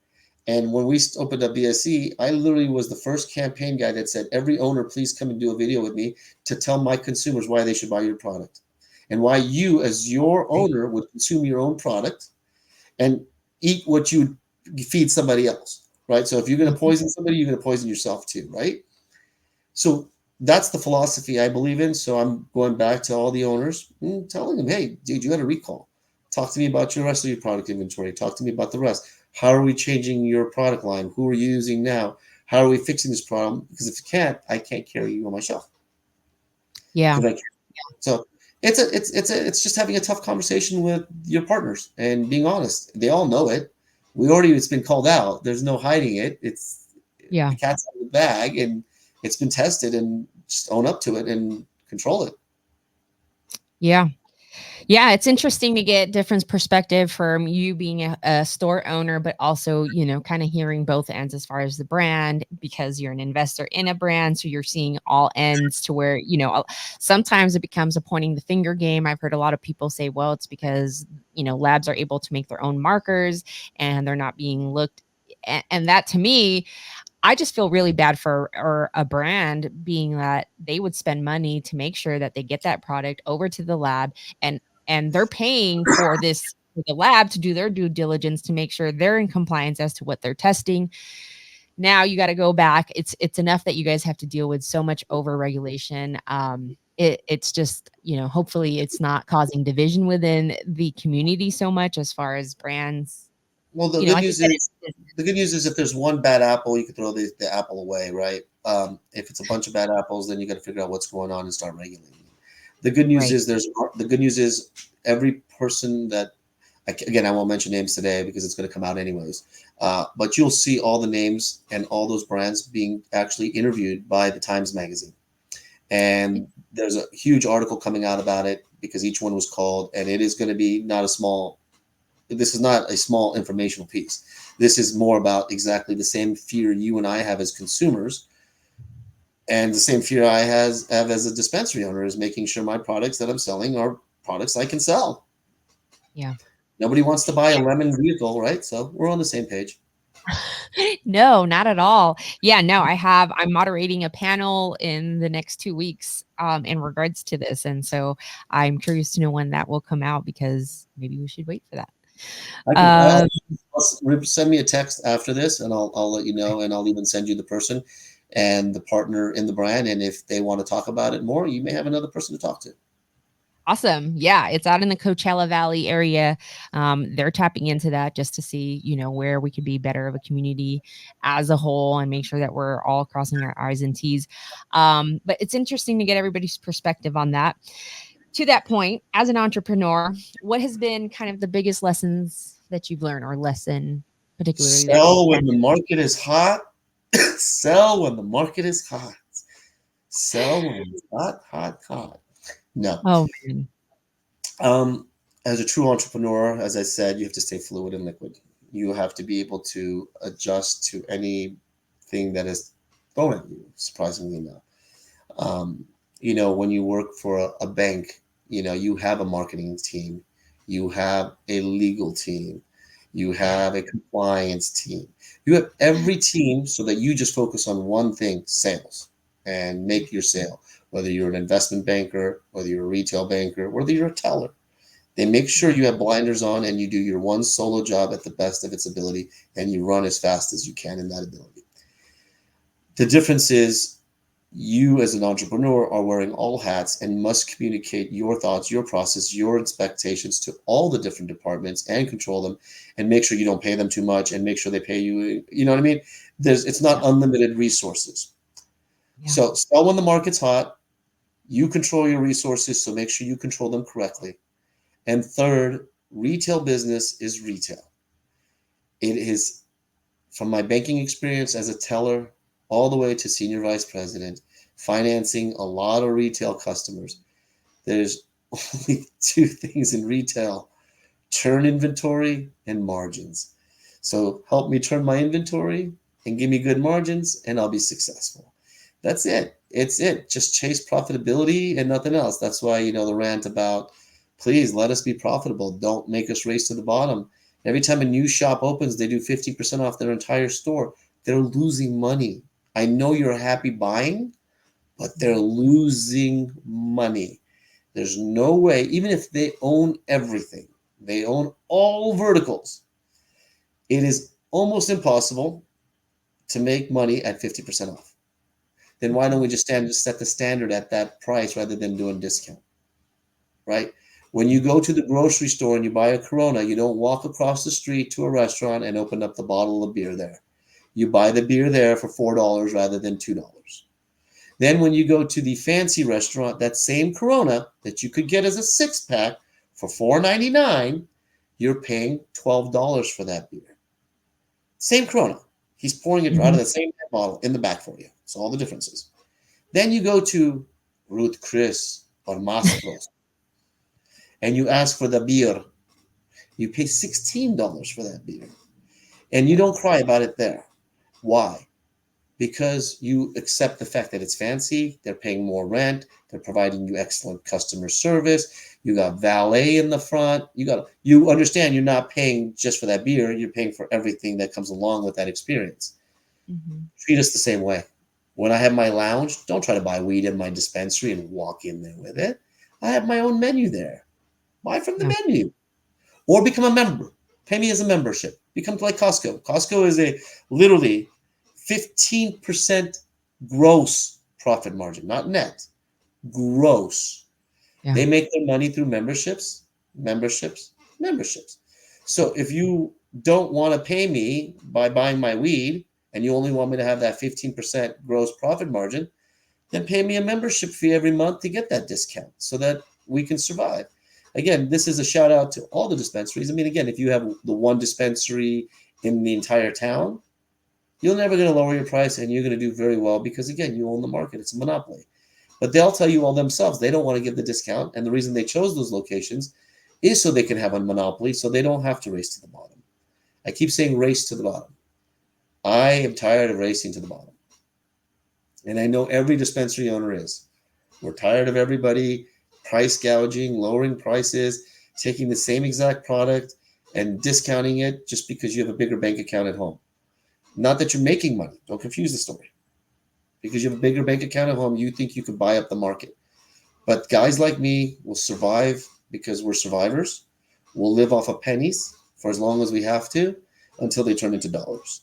And when we opened up BSE, I literally was the first campaign guy that said, "Every owner, please come and do a video with me to tell my consumers why they should buy your product, and why you, as your Right. owner, would consume your own product and eat what you would feed somebody else." Right. So if you're going to Mhm. poison somebody, you're going to poison yourself too. Right. So that's the philosophy I believe in. So I'm going back to all the owners and telling them, hey, dude, you got a recall. Talk to me about your rest of your product inventory. Talk to me about the rest. How are we changing your product line? Who are you using now? How are we fixing this problem? Because if you can't, I can't carry you on my shelf. Yeah. Because I can't. So it's just having a tough conversation with your partners and being honest. They all know it. It's been called out. There's no hiding it. It's Yeah. the cat's out of the bag, and it's been tested, and just own up to it and control it. Yeah. Yeah, it's interesting to get different perspective from you being a store owner, but also, kind of hearing both ends as far as the brand, because you're an investor in a brand. So you're seeing all ends to where, sometimes it becomes a pointing the finger game. I've heard a lot of people say, well, it's because, labs are able to make their own markers and they're not being looked. And that to me, I just feel really bad for or a brand being that they would spend money to make sure that they get that product over to the lab, and they're paying for this for the lab to do their due diligence to make sure they're in compliance as to what they're testing. Now you got to go back. It's enough that you guys have to deal with so much over regulation. It's just, hopefully it's not causing division within the community so much as far as brands. Well, Like you said, it's the good news is if there's one bad apple, you can throw the apple away, right? If it's a bunch of bad apples, then you got to figure out what's going on and start regulating. The good news right. is every person that again, I won't mention names today because it's going to come out anyways. But you'll see all the names and all those brands being actually interviewed by the Times Magazine. And there's a huge article coming out about it because each one was called, and it is going to be not a small, this is not a small informational piece. This is more about exactly the same fear you and I have as consumers, and the same fear have as a dispensary owner is making sure my products that I'm selling are products I can sell. Yeah. Nobody wants to buy a lemon vehicle, right? So we're on the same page. No, not at all. Yeah, no, I'm moderating a panel in the next 2 weeks, in regards to this, and so I'm curious to know when that will come out because maybe we should wait for that. I can Um, send me a text after this, and I'll let you know, and I'll even send you the person and the partner in the brand, and if they want to talk about it more, you may have another person to talk to. Awesome. Yeah, it's out in the Coachella Valley area. They're tapping into that just to see, where we could be better of a community as a whole and make sure that we're all crossing our I's and T's. But it's interesting to get everybody's perspective on that. to that point, as an entrepreneur, what has been kind of the biggest lessons that you've learned, or lesson particularly that Sell stands when the market is hot. Sell when the market is hot. Sell when it's hot, hot, hot. No. out? Oh man. Um, as a true entrepreneur, as I said, you have to stay fluid and liquid. You have to be able to adjust to anything that is thrown at you, surprisingly enough. Um, when you work for a bank, you have a marketing team, you have a legal team, you have a compliance team. You have every team so that you just focus on one thing, sales, and make your sale. Whether you're an investment banker, whether you're a retail banker, whether you're a teller, they make sure you have blinders on and you do your one solo job at the best of its ability and you run as fast as you can in that ability. The difference is you as an entrepreneur are wearing all hats and must communicate your thoughts, your process, your expectations to all the different departments and control them and make sure you don't pay them too much and make sure they pay you. You know what I mean? It's not unlimited resources. Yeah. So sell when the market's hot. You control your resources, so make sure you control them correctly. And third, retail business is retail. It is, from my banking experience as a teller all the way to senior vice president, financing a lot of retail customers. There's only two things in retail: turn inventory and margins. So help me turn my inventory and give me good margins, and I'll be successful. That's it. It's it. Just chase profitability and nothing else. That's why, the rant about, please let us be profitable. Don't make us race to the bottom. Every time a new shop opens, they do 50% off their entire store. They're losing money. I know you're happy buying, but they're losing money. There's no way, even if they own everything, they own all verticals, it is almost impossible to make money at 50% off. Then why don't we just set the standard at that price rather than doing discount, right? When you go to the grocery store and you buy a Corona, you don't walk across the street to a restaurant and open up the bottle of beer there. You buy the beer there for $4 rather than $2. Then when you go to the fancy restaurant, that same Corona that you could get as a six-pack for $4.99, you're paying $12 for that beer. Same Corona. He's pouring it out Mhm. of the same bottle in the back for you. So all the differences. Then you go to Ruth Chris or Mastro's and you ask for the beer. You pay $16 for that beer. And you don't cry about it there. Why? Because you accept the fact that it's fancy, they're paying more rent, they're providing you excellent customer service, you got valet in the front, you understand you're not paying just for that beer, you're paying for everything that comes along with that experience. Mhm. Treat us the same way. When I have my lounge, don't try to buy weed in my dispensary and walk in there with it. I have my own menu there. Buy from the Yeah. menu or become a member. Pay me as a membership. Become like Costco. Costco is a literally 15% gross profit margin, not net, gross. Yeah. They make their money through memberships, memberships, memberships. So if you don't want to pay me by buying my weed and you only want me to have that 15% gross profit margin, then pay me a membership fee every month to get that discount so that we can survive. Again, this is a shout out to all the dispensaries. I mean, again, if you have the one dispensary in the entire town, you're never going to lower your price and you're going to do very well because, again, you own the market. It's a monopoly. But they'll tell you all themselves they don't want to give the discount. And the reason they chose those locations is so they can have a monopoly so they don't have to race to the bottom. I keep saying race to the bottom. I am tired of racing to the bottom. And I know every dispensary owner is. We're tired of everybody price gouging, lowering prices, taking the same exact product and discounting it just because you have a bigger bank account at home. Not that you're making money. Don't confuse the story. Because you have a bigger bank account at home, you think you can buy up the market. But guys like me will survive because we're survivors. We'll live off of pennies for as long as we have to until they turn into dollars.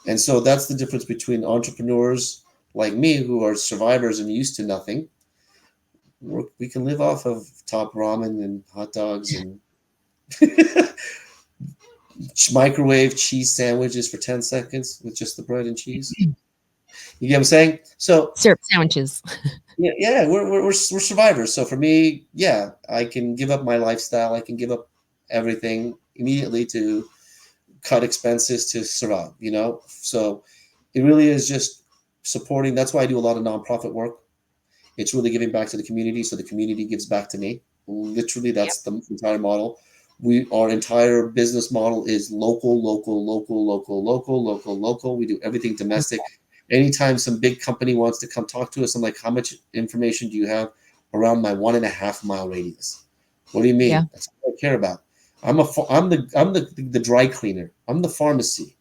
And so that's the difference between entrepreneurs like me who are survivors and used to nothing. We can live off of top ramen and hot dogs and microwave cheese sandwiches for 10 seconds with just the bread and cheese. You get what I'm saying? So Syrup sandwiches. yeah, yeah, we're survivors. So for me, yeah, I can give up my lifestyle. I can give up everything immediately to cut expenses to survive. So it really is just supporting. That's why I do a lot of nonprofit work. It's really giving back to the community, so the community gives back to me. Literally, Yep. that's the entire model. Our entire business model is local, local, local, local, local, local, local. We do everything domestic. Anytime some big company wants to come talk to us, I'm like, how much information do you have around my 1.5 mile radius? What do you Yeah. mean? That's what I care about. I'm the dry cleaner. I'm the pharmacy.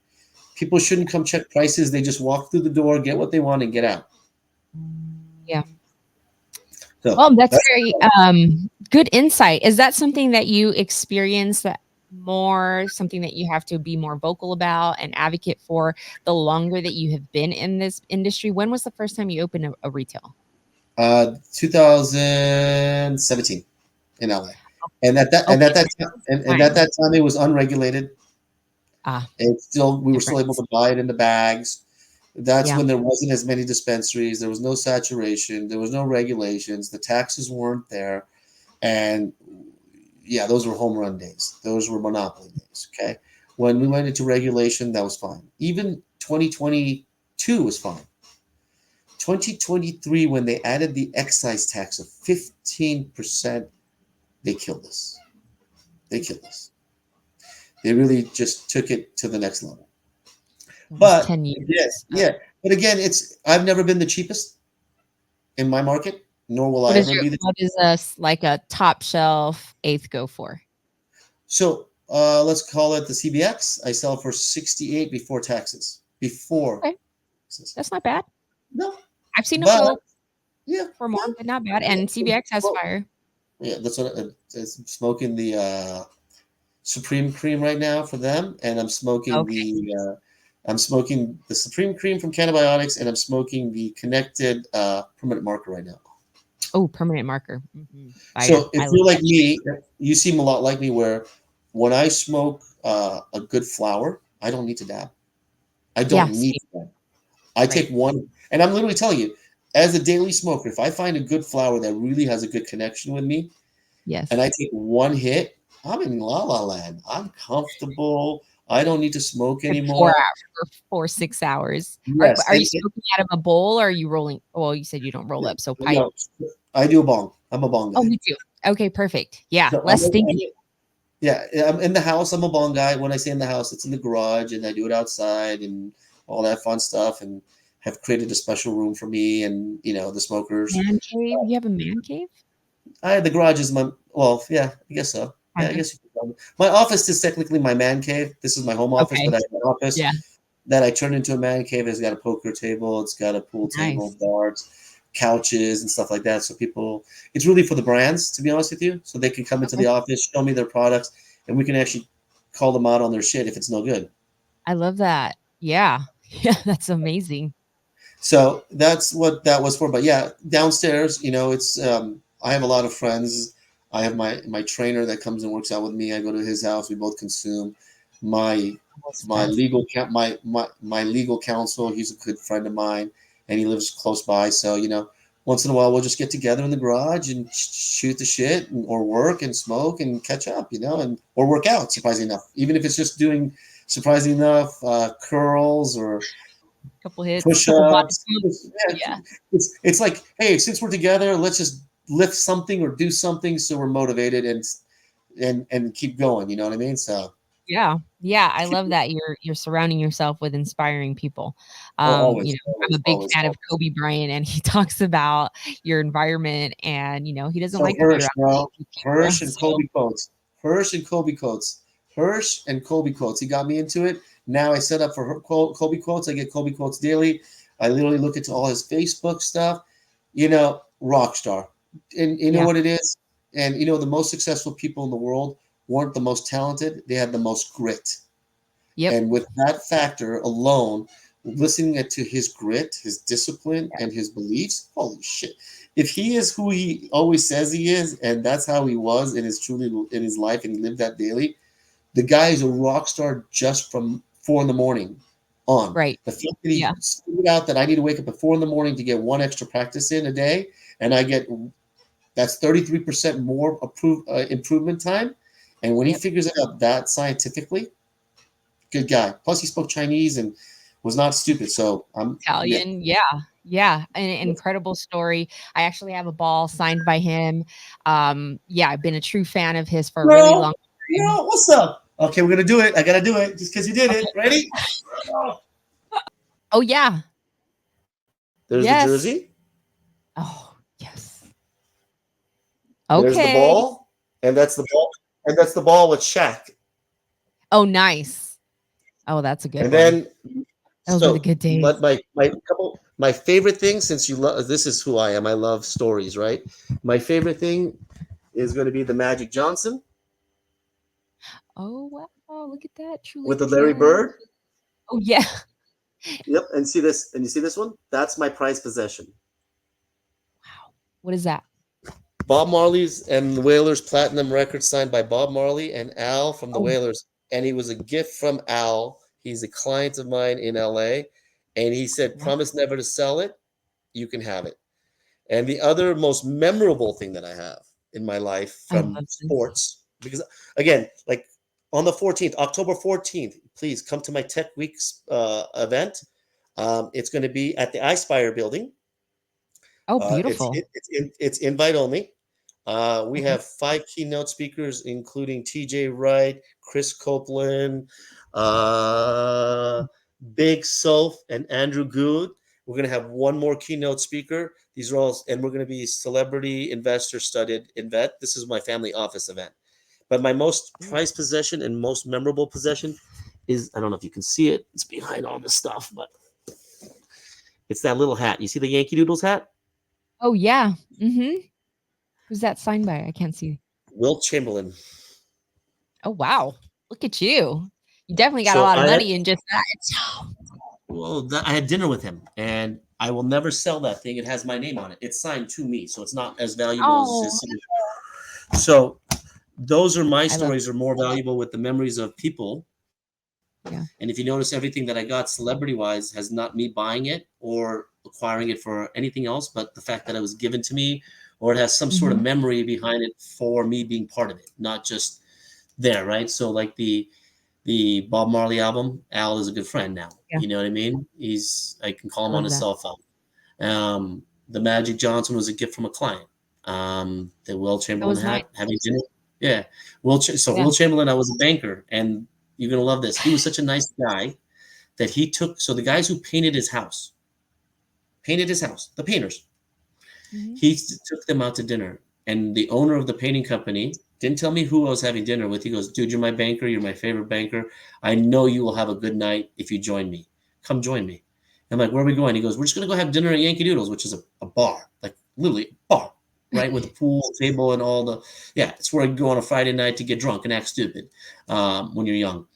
People shouldn't come check prices. They just walk through the door, get what they want, and get out. Yeah. So Well, that's that's very good insight. Is that something that you experience that more, something that you have to be more vocal about and advocate for the longer that you have been in this industry? When was the first time you opened a retail? 2017 in LA, and at that and Okay, at that so time, this and at time. that time it was unregulated. Ah, And still, we were still able difference. to buy it in the bags. That's Yeah. when there wasn't as many dispensaries. There was no saturation. There was no regulations. The taxes weren't there, and yeah, those were home run days. Those were monopoly days. Okay, when we went into regulation, that was fine. Even 2022 was fine. 2023, when they added the excise tax of 15%, they killed us. They killed us. They really just took it to the next level. Almost But 10 again, years. yeah. But again, I've never been the cheapest in my market, nor will I ever be the. What is like a top shelf eighth go for? So let's call it the CBX. I sell for 68 before taxes. Before Okay, taxes. that's not bad. No, I've seen them but go yeah, for more, yeah, but not bad. yeah. And CBX has Well, fire. yeah, that's what it's smoking the Supreme Cream right now for them, and Okay. I'm smoking the Supreme Cream from Cannabiotics, and I'm smoking the Connected Permanent Marker right now. Oh, permanent marker. Fire. So if I love you're like that shit. me, you seem a lot like me, where when I smoke a good flower, I don't need to dab. I Yeah, don't need same. to dab. I Right. take one, and I'm literally telling you, as a daily smoker, if I find a good flower that really has a good connection with me, and I Yes. take one hit, I'm in la la land. I'm comfortable. I don't need to smoke Like 4 anymore. hours for 4, 6 hours. Yes, Are you smoking out of a bowl or are you rolling? Well, you said you don't roll up, so pipe. no, I do a bong. I'm a bong Oh, guy. me too. Okay, perfect. Yeah, So less thinking. yeah, I'm in the house. I'm a bong guy. When I say in the house, it's in the garage, and I do it outside and all that fun stuff. And have created a special room for me and the smokers. Man cave? You have a man cave? The garage is my yeah, I guess so. Yeah, Kind I of. guess you could tell me. My office is technically my man cave. This is my home office, but Okay. I have an office Yeah. that I turned into a man cave. It's got a poker table, it's got a pool table, Nice. darts, couches, and stuff like that. So it's really for the brands, to be honest with you. So they can come into the Okay. office, show me their products, and we can actually call them out on their shit if it's no good. I love that. Yeah. Yeah, that's amazing. So that's what that was for. But yeah, downstairs, it's I have a lot of friends. I have my trainer that comes and works out with me. I go to his house. We both consume. My That's the my best. legal my legal counsel. He's a good friend of mine, and he lives close by. So once in a while we'll just get together in the garage and shoot the shit, or work and smoke and catch up. And or work out. Surprisingly enough, even if it's just doing surprisingly enough curls or Couple hits, couple body push-ups. pumps. Yeah, Yeah. it's like, hey, since we're together, let's just lift something or do something so we're motivated and keep going. You know what I mean? So Yeah. Yeah, I love that you're surrounding yourself with inspiring people. always, I'm a always, big always, fan of always. Kobe Bryant, and he talks about your environment and, he doesn't So like to be around Bro, lazy people, Hirsh and so Kobe quotes, Hirsh and Kobe quotes, Hirsh and Kobe quotes. He got me into it. Now I set up for Kobe quotes. I get Kobe quotes daily. I literally look into all his Facebook stuff. Rock star. And you know yeah. what it is? And the most successful people in the world weren't the most talented. They had the most grit. Yep. And with that factor alone, listening to his grit, his discipline, and his beliefs, holy shit. If he is who he always says he is, and that's how he was in his life, and he lived that daily, the guy is a rock star just from 4 in the morning. on. Right. The fact that he Yeah. figured out that I need to wake up at 4 in the morning to get one extra practice in a day, and I get that's 33% more improvement time. And when he Yep. figures it out that scientifically, good guy. Plus, he spoke Chinese and was not stupid. So yeah. Italian. Yeah. Yeah. An incredible story. I actually have a ball signed by him. Yeah, I've been a true fan of his for a really Girl, long time. girl, what's up? Okay, we're gonna do it. I gotta do it just because you did it. Okay. Ready? Oh, yeah. There's the Yes. jersey. Oh, yes. There's the Okay. ball, and that's the ball, and that's the ball with Shaq. Oh, nice. Oh, that's a good And one. then, Those were the so good days. my favorite thing, since you love, this is who I am. I love stories, right? My favorite thing is going to be the Magic Johnson Oh, wow. Look at that. True with the living Larry fan. Bird. Oh, yeah. Yep, and see this, and you see this one? That's my prized possession. Wow. What is that? Bob Marley's and the Wailers platinum record signed by Bob Marley and Al from the Oh, Wailers, and he was a gift from Al. He's a client of mine in LA, and he said, wow. "Promise never to sell it. You can have it." And the other most memorable thing that I have in my life I from love this. sports, because again, like on the 14th, October 14th, please come to my Tech Weeks event. It's going to be at the iSpire building. Oh, It's beautiful. it's invite only. We Okay. have 5 keynote speakers, including TJ Wright, Chris Copeland, uh, Big Soph, and Andrew Good. We're going to have one more keynote speaker. These are all, and we're going to be celebrity investor studded event. This is my family office event. But my most Ooh. prized possession and most memorable possession is, I don't know if you can see it. It's behind all this stuff, but it's that little hat. You see the Yankee Doodles hat? Oh, yeah. Mhm. Who's that signed by? I can't see. Wilt Chamberlain. Oh, wow. Look at you. You definitely got a So lot of I money in just that. I had dinner with him, and I will never sell that thing. It has my name on it. It's signed to me, so it's not as valuable as Oh, his signature. So those are my I love stories are more valuable with the memories of people. And yeah. if you notice, everything that I got celebrity wise has not me buying it or acquiring it for anything else, but the fact that it was given to me, or it has some sort of Mhm. memory behind it for me being part of it, not just there, right? So like the Bob Marley album, Al is a good friend now. Yeah, You know what I mean? I can call I him on love his that. cell phone. The Magic Johnson was a gift from a client. The Will That Chamberlain was nice. hat, having dinner. Yeah. So Yeah. Will Chamberlain, I was a banker, and you're gonna love this. He was such a nice guy that he took. So the guys who painted his house, the painters, Mhm. he took them out to dinner, and the owner of the painting company didn't tell me who I was having dinner with. He goes, "Dude, you're my banker. You're my favorite banker. I know you will have a good night if you join me. Come join me." I'm like, "Where are we going?" He goes, "We're just gonna go have dinner at Yankee Doodles, which is a bar, like literally a bar, right, with a pool table and all the yeah. It's where I go on a Friday night to get drunk and act stupid when you're young."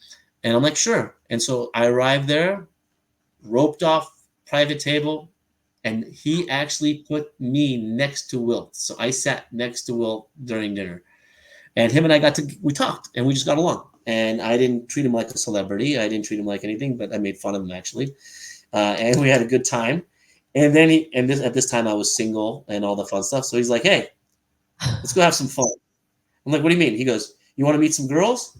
And I'm like, "Sure." And so I arrived there, roped off private table, and he actually put me next to Wilt. So I sat next to Wilt during dinner, and him and I we talked, and we just got along. And I didn't treat him like a celebrity. I didn't treat him like anything, but I made fun of him actually, and we had a good time. And then at this time I was single and all the fun stuff. So he's like, "Hey, let's go have some fun." I'm like, "What do you mean?" He goes, "You want to meet some girls?"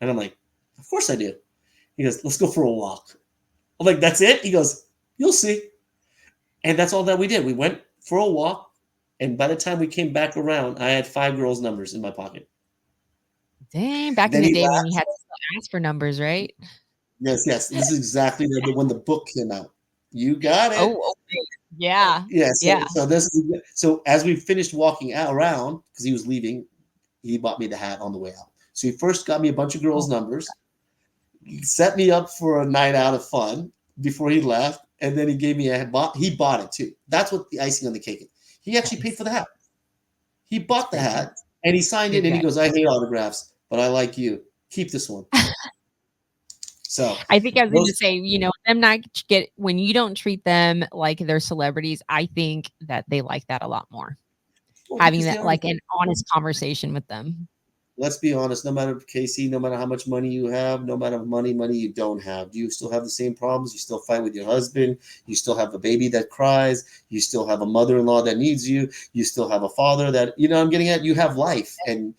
And I'm like, "Of course I do." He goes, "Let's go for a walk." I'm like, "That's it?" He goes, "You'll see." And that's all that we did. We went for a walk, and by the time we came back around, I had 5 girls' numbers in my pocket. Dang, back in Then the he day when you laughed. had to still ask for numbers, right? Yes, yes. This is exactly when the book came out. You got it. Oh, okay. Yeah. Yeah. Yeah. So as we finished walking out around because he was leaving, he bought me the hat on the way out. So he first got me a bunch of girls' Oh, numbers, set me up for a night out of fun before he left, and then he gave me he bought it too. That's what the icing on the cake is. He actually paid nice. for the hat. He That's bought the great. hat and he signed it Good and he guy. goes, "I hate autographs, but I like you. Keep this one." So I think I was gonna those say, them not get when you don't treat them like they're celebrities, I think that they like that a lot more. well Having because they that are like an honest conversation with them. let's be honest, no matter Casey, no matter how much money you have, no matter money you don't have, do you still have the same problems? You still fight with your husband. You still have a baby that cries. You still have a mother-in-law that needs you. You still have a father that, I'm getting at, you have life. And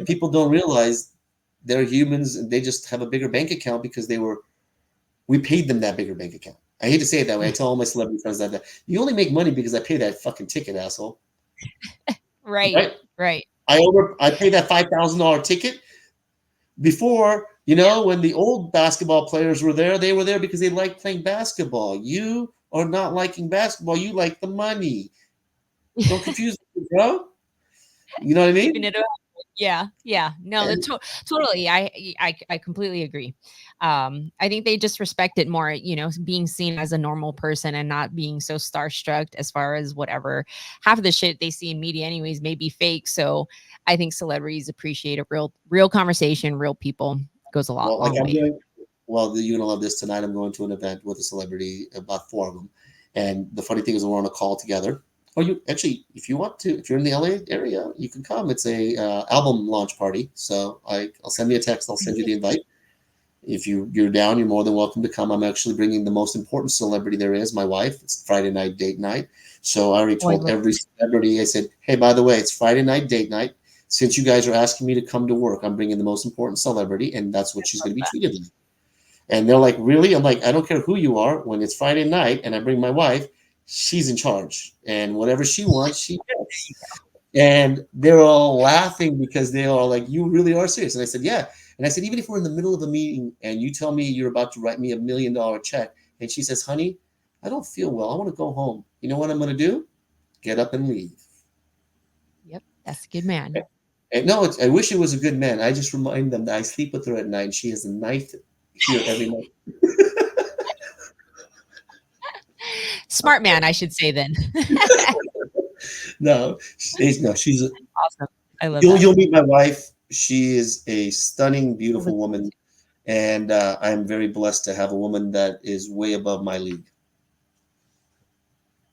people don't realize they're humans and they just have a bigger bank account because we paid them that bigger bank account. I hate to say it that way. I tell all my celebrity friends that you only make money because I pay that fucking ticket, asshole. Right. Right? Right. I paid that $5,000 ticket before, when the old basketball players were there, they were there because they liked playing basketball. You are not liking basketball. You like the money. Don't confuse me, bro. You know what I Keeping mean? it up. Yeah, yeah. No, And, totally. I completely agree. I think they just respect it more, being seen as a normal person and not being so starstruck as far as whatever. Half of the shit they see in media anyways may be fake. So I think celebrities appreciate a real conversation, real people goes a well, like long way. you're gonna love this tonight. I'm going to an event with a celebrity, about four of them. And the funny thing is, we're on a call together. Or you actually, if you want to, if you're in the LA area, you can come. It's a album launch party. So I'll send me a text. I'll send you the invite. If you're down, you're more than welcome to come. I'm actually bringing the most important celebrity there is, my wife. It's Friday night date night. So I already Oh, I told love every celebrity, I said, hey, by the way, it's Friday night date night. Since you guys are asking me to come to work, I'm bringing the most important celebrity, and that's what she's going to be that. treated like. And they're like, really? I'm like, I don't care who you are. When it's Friday night and I bring my wife, she's in charge. And whatever she wants, she gets. And they're all laughing because they are like, you really are serious. And I said, yeah. And I said, even if we're in the middle of a meeting and you tell me you're about to write me $1 million check, and she says, honey, I don't feel well. I want to go home. You know what I'm going to do? Get up and leave. Yep, that's a good man. And no, I wish it was a good man. I just remind them that I sleep with her at night and she has a knife here every night. Smart man, I should say then. No, she's Awesome. I love you'll that. you'll meet my wife. She is a stunning, I look beautiful forward woman, to it. and I'm very blessed to have a woman that is way above my league.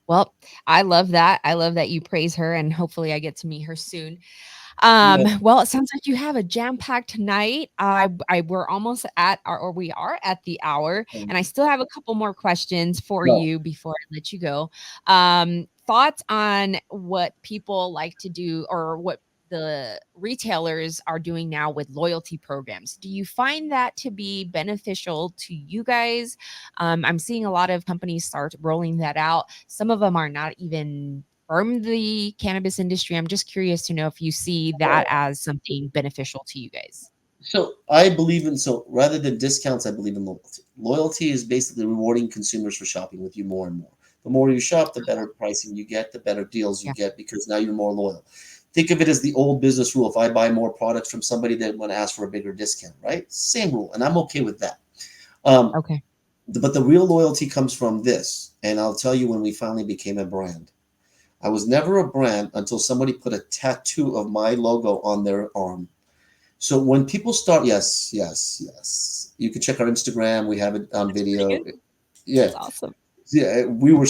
Well, I love that. I love that you praise her, and hopefully I get to meet her soon. Yeah. Well, it sounds like you have a jam-packed night. We're almost at or we are at the hour, and I still have a couple more questions for No. you before I let you go. Thoughts on what people like to do or what the retailers are doing now with loyalty programs. Do you find that to be beneficial to you guys? I'm seeing a lot of companies start rolling that out. Some of them are not even from the cannabis industry. I'm just curious to know if you see that as something beneficial to you guys. So I believe in so rather than discounts, I believe in loyalty. Loyalty is basically rewarding consumers for shopping with you more and more. The more you shop, the better pricing you get, the better deals you Yeah. get because now you're more loyal. Think of it as the old business rule. If I buy more products from somebody, they want to ask for a bigger discount, right? Same rule, and I'm okay with that. Um, Okay. but the real loyalty comes from this, and I'll tell you when we finally became a brand. I was never a brand until somebody put a tattoo of my logo on their arm. So when people start, yes, yes, yes, you can check our Instagram. We have it on That's pretty video. good. Yeah, That's awesome. yeah, we were,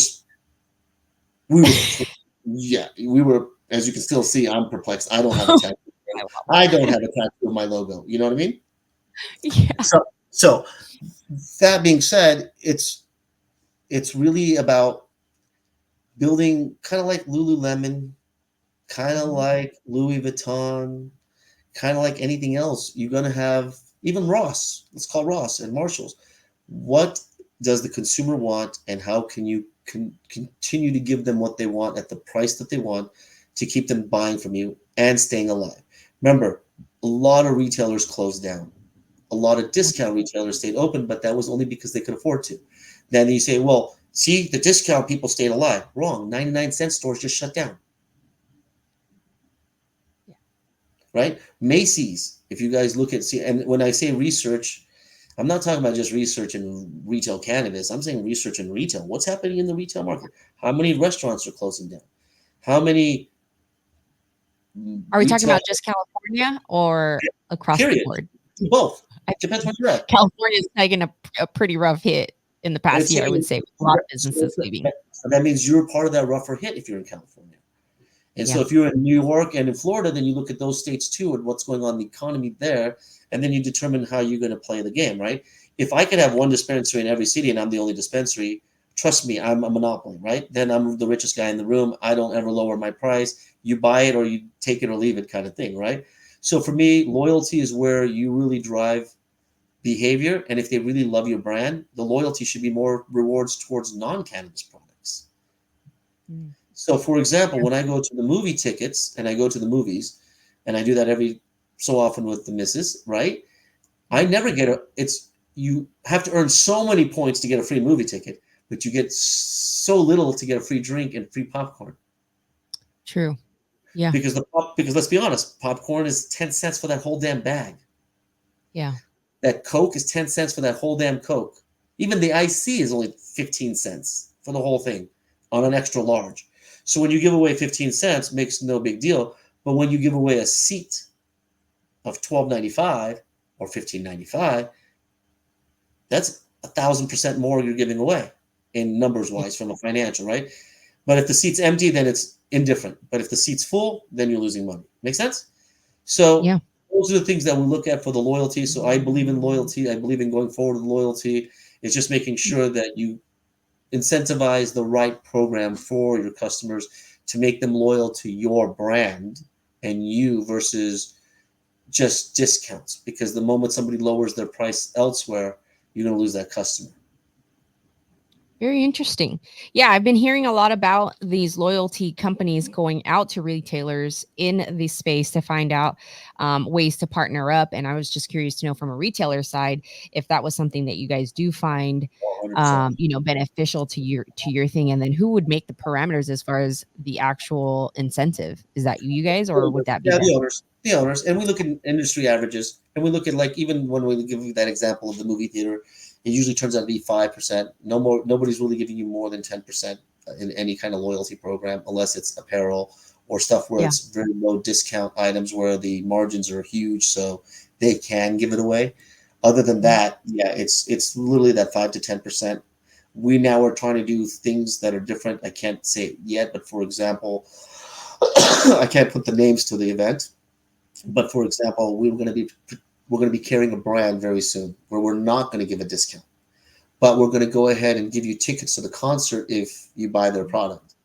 yeah, we were. As you can still see, I'm perplexed. I don't have a tattoo. I love I don't have a tattoo of my logo. You know what I mean? it. Yeah. So that being said, it's really about building kind of like Lululemon, kind of Mhm. like Louis Vuitton, kind of like anything else. You're going to have even Ross. Let's call Ross and Marshalls. What does the consumer want, and how can you continue to give them what they want at the price that they want to keep them buying from you and staying alive? Remember, a lot of retailers closed down. A lot of discount retailers stayed open, but that was only because they could afford to. Then you say, well, see, the discount people stayed alive. Wrong. 99-cent stores just shut down, Yeah. right? Macy's, if you guys look at, see, and when I say research, I'm not talking about just research in retail cannabis. I'm saying research in retail. What's happening in the retail market? How many restaurants are closing down? How many Are we talking retail, about just California or across the period? board? Both. I Depends think where you're at. California's taken a pretty rough hit in the And past it's year, I would taking, say, with a lot of so businesses leaving. that means you're part of that rougher hit if you're in California. And so Yeah. if you're in New York and in Florida, then you look at those states too and what's going on in the economy there, and then you determine how you're going to play the game, right? If I could have one dispensary in every city and I'm the only dispensary, trust me, I'm a monopoly, right? Then I'm the richest guy in the room. I don't ever lower my price. You buy it or you take it or leave it kind of thing, right? So for me, loyalty is where you really drive behavior. And if they really love your brand, the loyalty should be more rewards towards non-cannabis products. Mm. So, for example, when I go to the movie tickets and I go to the movies, and I do that every so often with the missus, right? I never get you have to earn so many points to get a free movie ticket, but you get so little to get a free drink and free popcorn. True. Yeah. Because let's be honest, popcorn is 10 cents for that whole damn bag. Yeah. That Coke is 10 cents for that whole damn Coke. Even the IC is only 15 cents for the whole thing on an extra large. So when you give away 15 cents, makes no big deal. But when you give away a seat of $12.95 or $15.95, that's 1,000% more you're giving away in numbers Yeah. wise from a financial, right? But if the seat's empty, then it's indifferent. But if the seat's full, then you're losing money. Make sense? So Yeah. those are the things that we look at for the loyalty. So I believe in loyalty. I believe in going forward with loyalty. It's just making sure that you incentivize the right program for your customers to make them loyal to your brand and you versus just discounts. Because the moment somebody lowers their price elsewhere, you're going to lose that customer. Very interesting. Yeah, I've been hearing a lot about these loyalty companies going out to retailers in the space to find out ways to partner up. And I was just curious to know from a retailer side if that was something that you guys do find, 100%. beneficial to your thing. And then who would make the parameters as far as the actual incentive? Is that you guys, or would that be Yeah, them? the owners, and we look at industry averages, and we look at like even when we give you that example of the movie theater, it usually turns out to be 5%. No more, nobody's really giving you more than 10% in any kind of loyalty program, unless it's apparel or stuff where Yeah. it's very low discount items where the margins are huge, so they can give it away. Other than Mhm. that, yeah, it's literally that 5 to 10%. We now are trying to do things that are different. I can't say it yet, but for example, I can't put the names to the event, but for example, we're going to be carrying a brand very soon where we're not going to give a discount, but we're going to go ahead and give you tickets to the concert if you buy their product.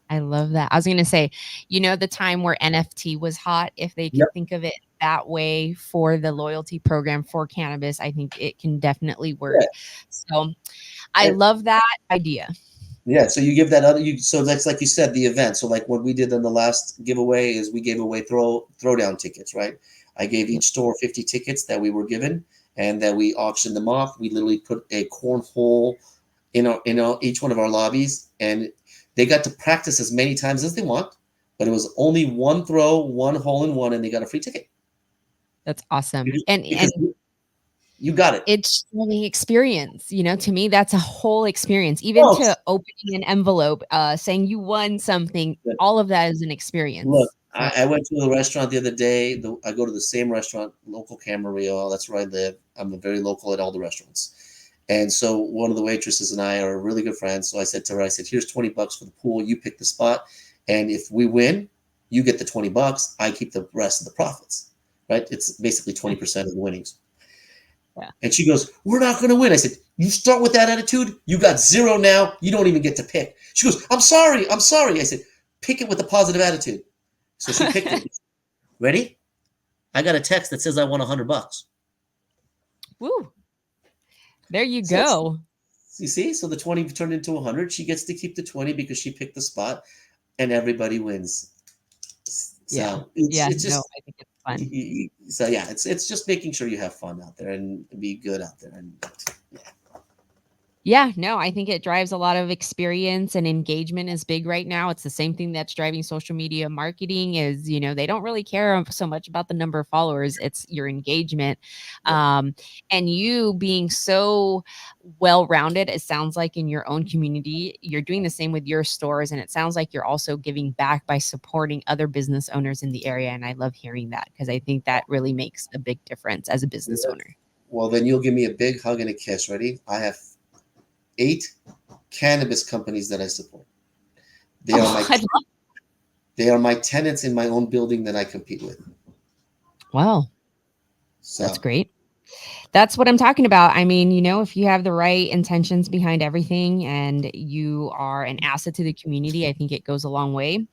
I love that. I was going to say, the time where NFT was hot, if they Yep. could think of it that way for the loyalty program for cannabis, I think it can definitely work. Yeah. So I And, love that idea. yeah. So you give that other you so that's like you said, the event. So like what we did in the last giveaway is we gave away throwdown tickets, right? I gave Yep. each store 50 tickets that we were given and that we auctioned them off. We literally put a cornhole in each one of our lobbies, and they got to practice as many times as they want, but it was only one throw, one hole in one, and they got a free ticket That's awesome. And because you got it. it's learning experience, to me, that's a whole experience. Even to Folks, opening an envelope, saying you won something, all of that is an look, experience. So I went to a restaurant the other day. I go to the same restaurant, local Camarillo. That's where I live. I'm very local at all the restaurants. And so one of the waitresses and I are really good friends. So I said to her, I said, here's 20 bucks for the pool. You pick the spot. And if we win, you get the 20 bucks. I keep the rest of the profits, right? It's basically 20% of the winnings. yeah. And she goes, we're not going to win. I said, you start with that attitude. You got zero now. You don't even get to pick. She goes, I'm sorry. I'm sorry. I said, pick it with a positive attitude. So she picked it. Ready? I got a text that says I won 100 bucks. Woo. There you So go. you see, so the 20 turned into 100. She gets to keep the 20 because she picked the spot, and everybody wins. Yeah. So it's No, just I think it's fun. so yeah, it's just making sure you have fun out there and be good out there, and yeah. Yeah, no, I think it drives a lot of experience, and engagement is big right now. It's the same thing that's driving social media marketing is, they don't really care so much about the number of followers. It's your engagement. Yep. And you being so well-rounded, it sounds like in your own community, you're doing the same with your stores. And it sounds like you're also giving back by supporting other business owners in the area. And I love hearing that because I think that really makes a big difference as a business owner. Well, then you'll give me a big hug and a kiss. Ready? I have 8 cannabis companies that I support. They are my Oh, They are my tenants in my own building that I compete with. Wow, that's So great. That's what I'm talking about. I mean, if you have the right intentions behind everything and you are an asset to the community, I think it goes a long way.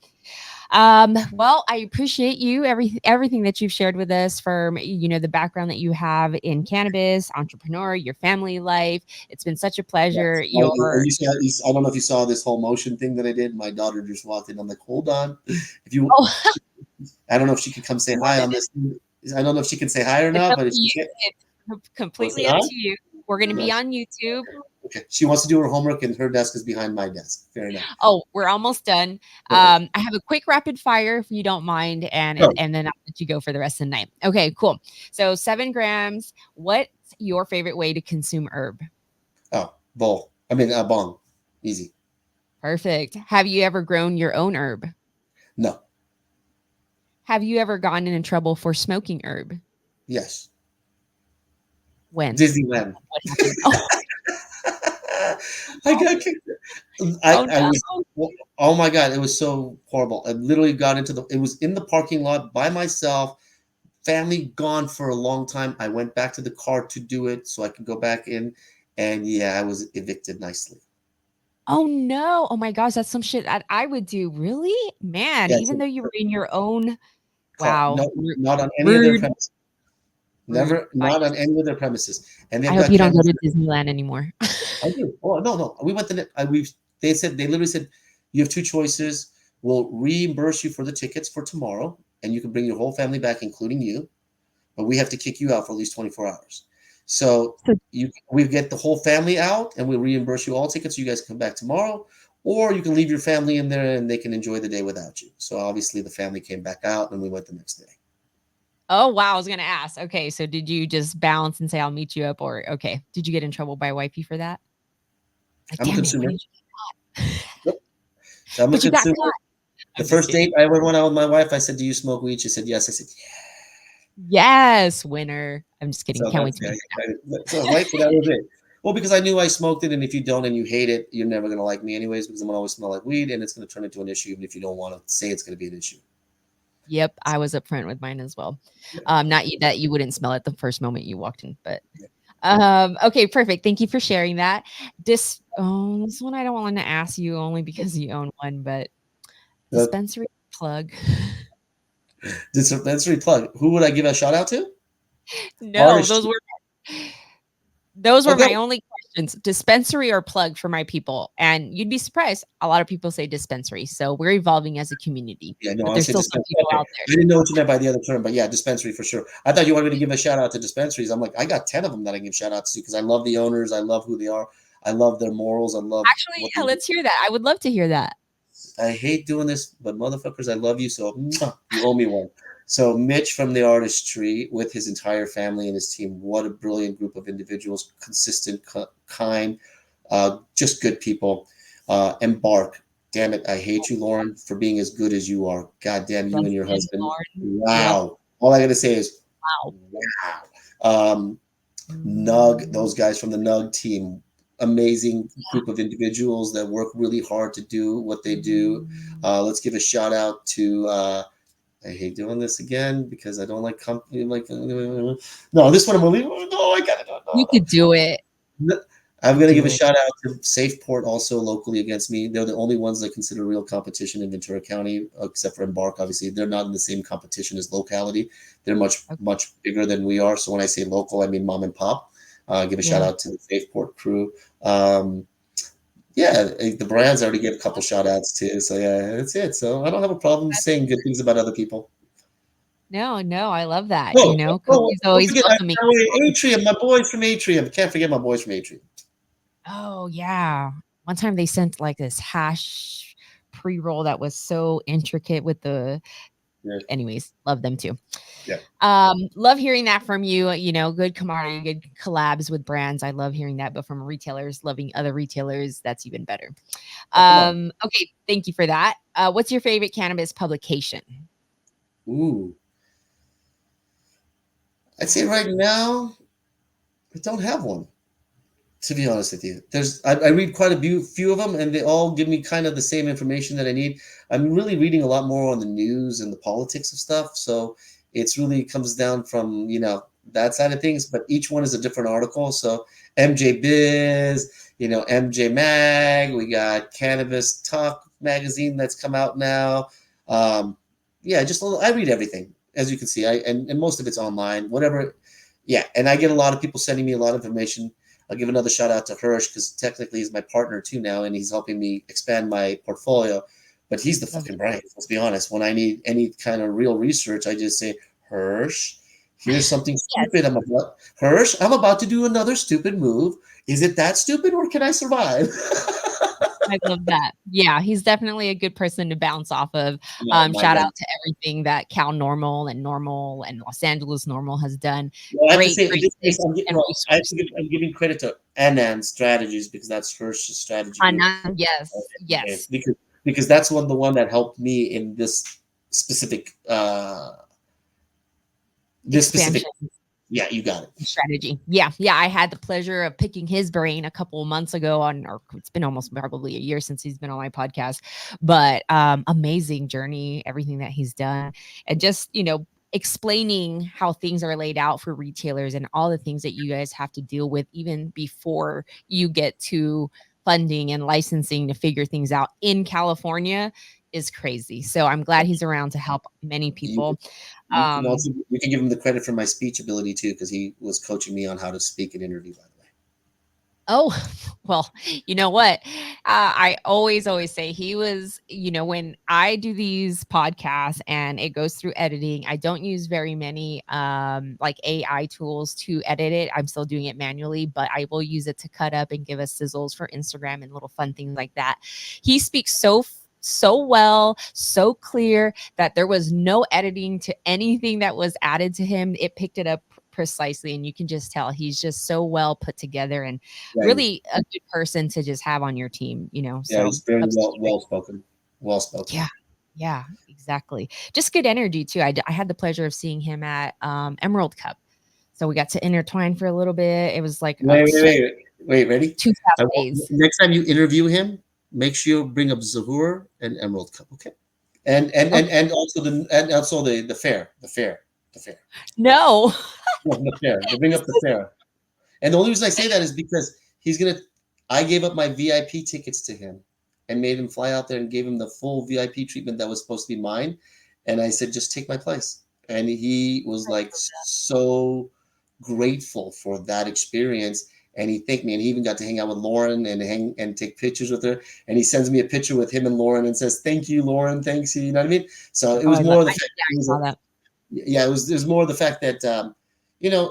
Well, I appreciate you everything that you've shared with us from the background that you have in cannabis, entrepreneur, your family life. It's been such a pleasure. yes. I don't know if you saw this whole motion thing that I did. My daughter just walked in. I'm like, hold on. If you, Oh, I don't know if she could come say more hi on than this. I don't know if she can say hi or it's not, up but if to she you. can't, It's wants to say completely up hi. to you. We're going to be Yes. on YouTube. Okay. She wants to do her homework, and her desk is behind my desk. Fair enough. Oh, we're almost done. Perfect. I have a quick rapid fire if you don't mind, and Go. and then I'll let you go for the rest of the night. Okay, cool. So 7 grams. What's your favorite way to consume herb? Oh, bowl. I mean, bong. Easy. Perfect. Have you ever grown your own herb? No. Have you ever gotten in trouble for smoking herb? Yes. When? Disneyland. What happened? Oh, I got kicked. oh I was, no. oh my God, it was so horrible. I literally got it was in the parking lot by myself, family gone for a long time. I went back to the car to do it so I could go back in. And yeah, I was evicted nicely. Oh no. Oh my gosh, that's some shit that I would do. Really? Man, Yeah, even though you were in your own car. wow. No, not on any of their Rude, premises. rude. Never, not on any of their premises. And I they've hope got you don't go cameras. to Disneyland anymore. I do. Oh no, no. We went to they literally said you have two choices. We'll reimburse you for the tickets for tomorrow, and you can bring your whole family back, including you. But we have to kick you out for at least 24 hours. So So we get the whole family out, and we'll reimburse you all tickets. So you guys come back tomorrow, or you can leave your family in there, and they can enjoy the day without you. So obviously, the family came back out, and we went the next day. oh, wow, I was gonna ask. Okay, so did you just bounce and say, "I'll meet you up," or okay, did you get in trouble by wifey for that? Like, I'm a "Damn it, why consumer. did you" Yep. I'm a but you got consumer. caught. The I'm just first kidding. date I ever went out with my wife, I said, "Do you smoke weed?" She said, "Yes." I said, Yes, winner. I'm just kidding. so Can't wait that's to yeah, meet so right, but that was it. Well, because I knew I smoked it, and if you don't and you hate it, you're never gonna like me anyways, because I'm gonna always smell like weed, and it's gonna turn into an issue, even if you don't want to say it's gonna be an issue. you. Yep, I was upfront with mine as well. Yeah, Not you that you wouldn't smell it the first moment you walked in, but yeah. okay, perfect. Thank you for sharing that. This one I don't want to ask you only because you own one, but The dispensary plug. dispensary plug. Who would I give a shout out to? No, Artist. those were Okay. my only questions. Dispensary or plug for my people. And you'd be surprised. A lot of people say dispensary. So we're evolving as a community, Yeah, no, but I would there's say still some dispensary. people Okay. out there. I didn't know what you meant by the other term, but yeah, dispensary for sure. I thought you wanted me to give a shout out to dispensaries. I'm like, I got 10 of them that I give shout outs to because I love the owners. I love who they are. I love their morals. I love Actually, what yeah, they do. let's hear that. I would love to hear that. I hate doing this, but motherfuckers, I love you. So you owe me one. So Mitch from the artistry with his entire family and his team. What a brilliant group of individuals, consistent, kind, just good people. Embark. Damn it, I hate you, Lauren, for being as good as you are. God damn you and your Rusman, husband. Lauren. Yep. Wow. All I gotta say is Wow. wow. Nug, those guys from the Nug team, amazing group of individuals that work really hard to do what they do. Let's give a shout out to. I hate doing this again because I don't like company. Like, no, this one I'm gonna leave. No, I got it. You could do it. No. You I'm could gonna give do a it. shout out to Safeport, also locally against me. They're the only ones that consider real competition in Ventura County, except for Embark. Obviously, they're not in the same competition as locality. They're Okay. much bigger than we are. So when I say local, I mean mom and pop. Give a shout Yeah. out to the Safeport crew. Um, yeah, the brands I already gave a couple shout outs to. So yeah, that's it. So I don't have a problem saying good things about other people. No, no, I love that. Oh, Cody's don't always forget welcoming. Atrium, my boys from Atrium. Can't forget my boys from Atrium. Oh, yeah. One time they sent like this hash pre-roll that was so intricate with the Yeah, anyways, love them too. yeah. Love hearing that from you, good camaraderie, good collabs with brands. I love hearing that, but from retailers, loving other retailers, that's even better. Oh, come on. Okay, thank you for that. What's your favorite cannabis publication? Ooh, I'd say right now I don't have one. To be honest with you, I read quite a few of them, and they all give me kind of the same information that I need. I'm really reading a lot more on the news and the politics of stuff, so it's really comes down from that side of things. But each one is a different article. So MJ Biz, MJ Mag. We got Cannabis Talk magazine that's come out now. Yeah, just I read everything, as you can see. And most of it's online. Whatever. Yeah, and I get a lot of people sending me a lot of information. I'll give another shout out to Hirsh because technically he's my partner too now, and he's helping me expand my portfolio. But he's the Love fucking brain. Let's be honest. When I need any kind of real research, I just say, Hirsh, here's something Yes, stupid. Hirsh, I'm about to do another stupid move. Is it that stupid, or can I survive? I love that. Yeah, he's definitely a good person to bounce off of. Oh my Shout god. out to everything that Cal Normal and Los Angeles Normal has done. Well, I have to Great, say, in great this case, tips and resources. I'm giving credit to Anand Strategies because that's Hirsch's strategy group. Yes, yes. Because that's the one that helped me in specific this specific. Expansion Yeah, you got it. strategy. Yeah, yeah. I had the pleasure of picking his brain a couple of months ago or it's been almost probably a year since he's been on my podcast. But amazing journey, everything that he's done, and just explaining how things are laid out for retailers and all the things that you guys have to deal with even before you get to funding and licensing to figure things out in California is crazy. So I'm glad he's around to help many You people. also you can give him the credit for my speech ability too because he was coaching me on how to speak and interview. By the way. Oh, well, you know what? I always say he was, when I do these podcasts and it goes through editing, I don't use very many like AI tools to edit it. I'm still doing it manually, but I will use it to cut up and give us sizzles for Instagram and little fun things like that. He speaks so well, so clear that there was no editing to anything that was added to him. It picked it up precisely, and you can just tell he's just so well put together and Yeah, really a good person to just have on your team, yeah, so he's very absolutely. well spoken. Well spoken. Yeah, yeah, exactly. Just good energy too. I had the pleasure of seeing him at Emerald Cup, so we got to intertwine for a little bit. It was like Wait. Ready? two fast days. Next time you interview him, make sure you bring up Zahur and Emerald Cup. Okay. Okay. And also the fair. No. Yeah, the fair. They bring up the fair. And the only reason I say that is because I gave up my VIP tickets to him and made him fly out there and gave him the full VIP treatment that was supposed to be mine. And I said, just take my place. And he was like so grateful for that experience. And he thanked me. And he even got to hang out with Lauren and take pictures with her. And he sends me a picture with him and Lauren and says, thank you, Lauren. Thanks. You know what I mean? So it Oh, was I love. more of the fact Yeah, it I was saw that. yeah, it was more the fact that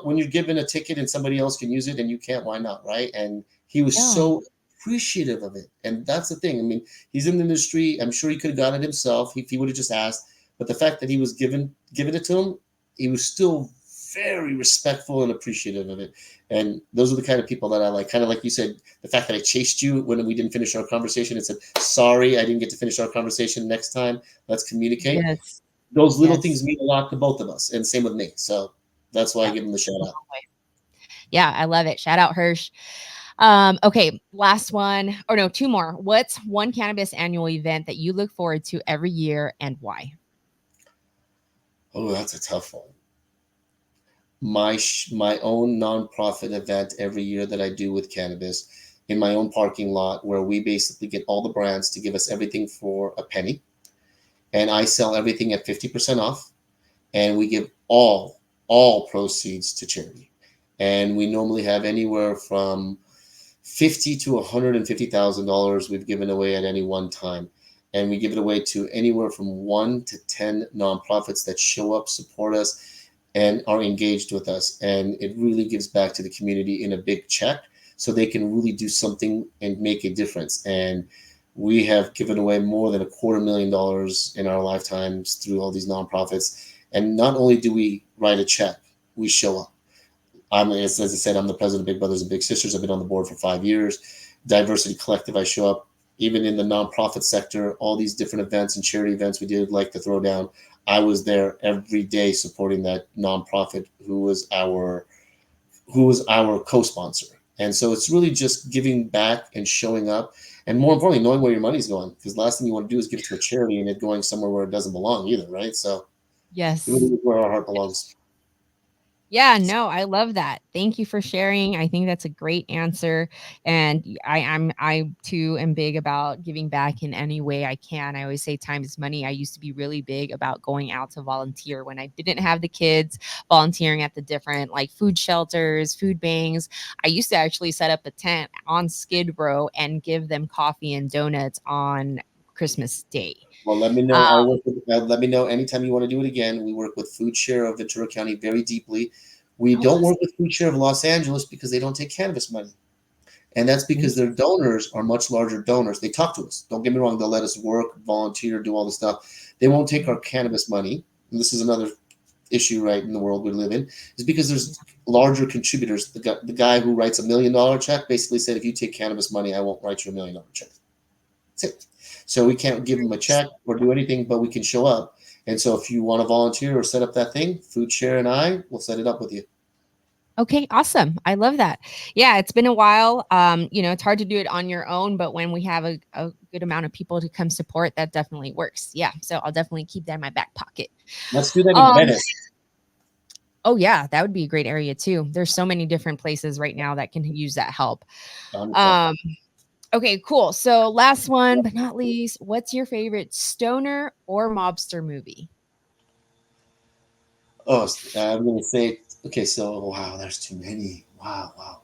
when you're given a ticket and somebody else can use it and you can't, why not, right? And he was Yeah. so appreciative of it, and that's the thing. I mean, he's in the industry. I'm sure he could have gotten it himself if he would have just asked. But the fact that he was given it to him, he was still very respectful and appreciative of it. And those are the kind of people that I like. Kind of like you said, the fact that I chased you when we didn't finish our conversation and said, "Sorry, I didn't get to finish our conversation. Next time, let's communicate." Yes. Those little things Yes. mean a lot to both of us, and same with me. So that's why I Yeah. give him the shout out. Yeah, I love it. Shout out Hirsch. Okay, last one. Or no, two more. What's one cannabis annual event that you look forward to every year and why? Oh, that's a tough one. My own nonprofit event every year that I do with cannabis in my own parking lot, where we basically get all the brands to give us everything for a penny, and I sell everything at 50% off, and we give all proceeds to charity. And we normally have anywhere from 50 to $150,000 we've given away at any one time. And we give it away to anywhere from 1 to 10 nonprofits that show up, support us, and are engaged with us. And it really gives back to the community in a big check so they can really do something and make a difference. And we have given away more than $250,000 in our lifetimes through all these nonprofits. And not only do we write a check, we show up. As I said, I'm the president of Big Brothers and Big Sisters. I've been on the board for 5 years. Diversity Collective, I show up. Even in the nonprofit sector, all these different events and charity events we did, like the Throwdown, I was there every day supporting that nonprofit who was our co-sponsor. And so it's really just giving back and showing up, and more importantly, knowing where your money's going. Because the last thing you want to do is give it to a charity and it going somewhere where it doesn't belong either, right? So it really Yes. is where our heart belongs. Yeah, no, I love that. Thank you for sharing. I think that's a great answer. And I too am big about giving back in any way I can. I always say time is money. I used to be really big about going out to volunteer when I didn't have the kids, volunteering at the different like food shelters, food banks. I used to actually set up a tent on Skid Row and give them coffee and donuts on Christmas Day. Well, let me know. Um, Let me know anytime you want to do it again. We work with Food Share of Ventura County very deeply. We oh, don't awesome. work with Food Share of Los Angeles because they don't take cannabis money. And that's because their Interesting. donors are much larger donors. They talk to us. Don't get me wrong. They'll let us work, volunteer, do all this stuff. They won't take our cannabis money. And this is another issue right in the world we live in, is because there's larger contributors. The guy who writes $1 million check basically said, if you take cannabis money, I won't write you $1 million check. That's it. So we can't give them a check or do anything, but we can show up. And so if you want to volunteer or set up that thing, Food Share and I will set it up with you. Okay, awesome. I love that. Yeah, it's been a while. It's hard to do it on your own, but when we have a good amount of people to come support, that definitely works. Yeah, so I'll definitely keep that in my back pocket. Let's do that in Um, Venice. oh yeah, that would be a great area too. There's so many different places right now that can use that help. 100%. Um, okay, cool. So last one but not least, what's your favorite stoner or mobster movie? Oh, I'm going to say, okay, so wow, there's too many. Wow, wow,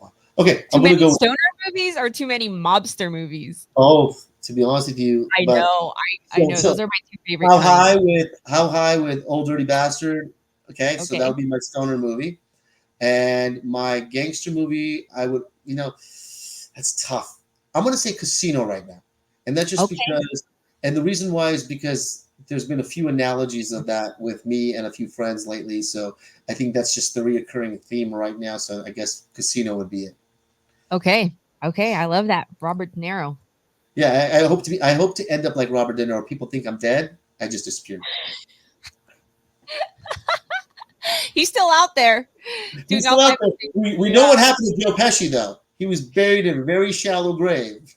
wow. Okay, Too I'm going to many go. stoner movies or too many mobster movies? Oh, to be honest with you, I but know. I so know. so Those are my two favorite kinds. how high with Old Dirty Bastard? Okay, so that Okay. would be my stoner movie, and my gangster movie. I would, that's tough. I'm gonna say Casino right now, and that's just Okay. because, and the reason why is because there's been a few analogies of that with me and a few friends lately. So I think that's just the reoccurring theme right now. So I guess Casino would be it. Okay. Okay. I love that. Robert De Niro. Yeah, I hope to end up like Robert De Niro. People think I'm dead. I just disappeared. He's still out there He's doing still all out types there. of things. We know Yeah. what happened to Joe Pesci though. He was buried in a very shallow grave.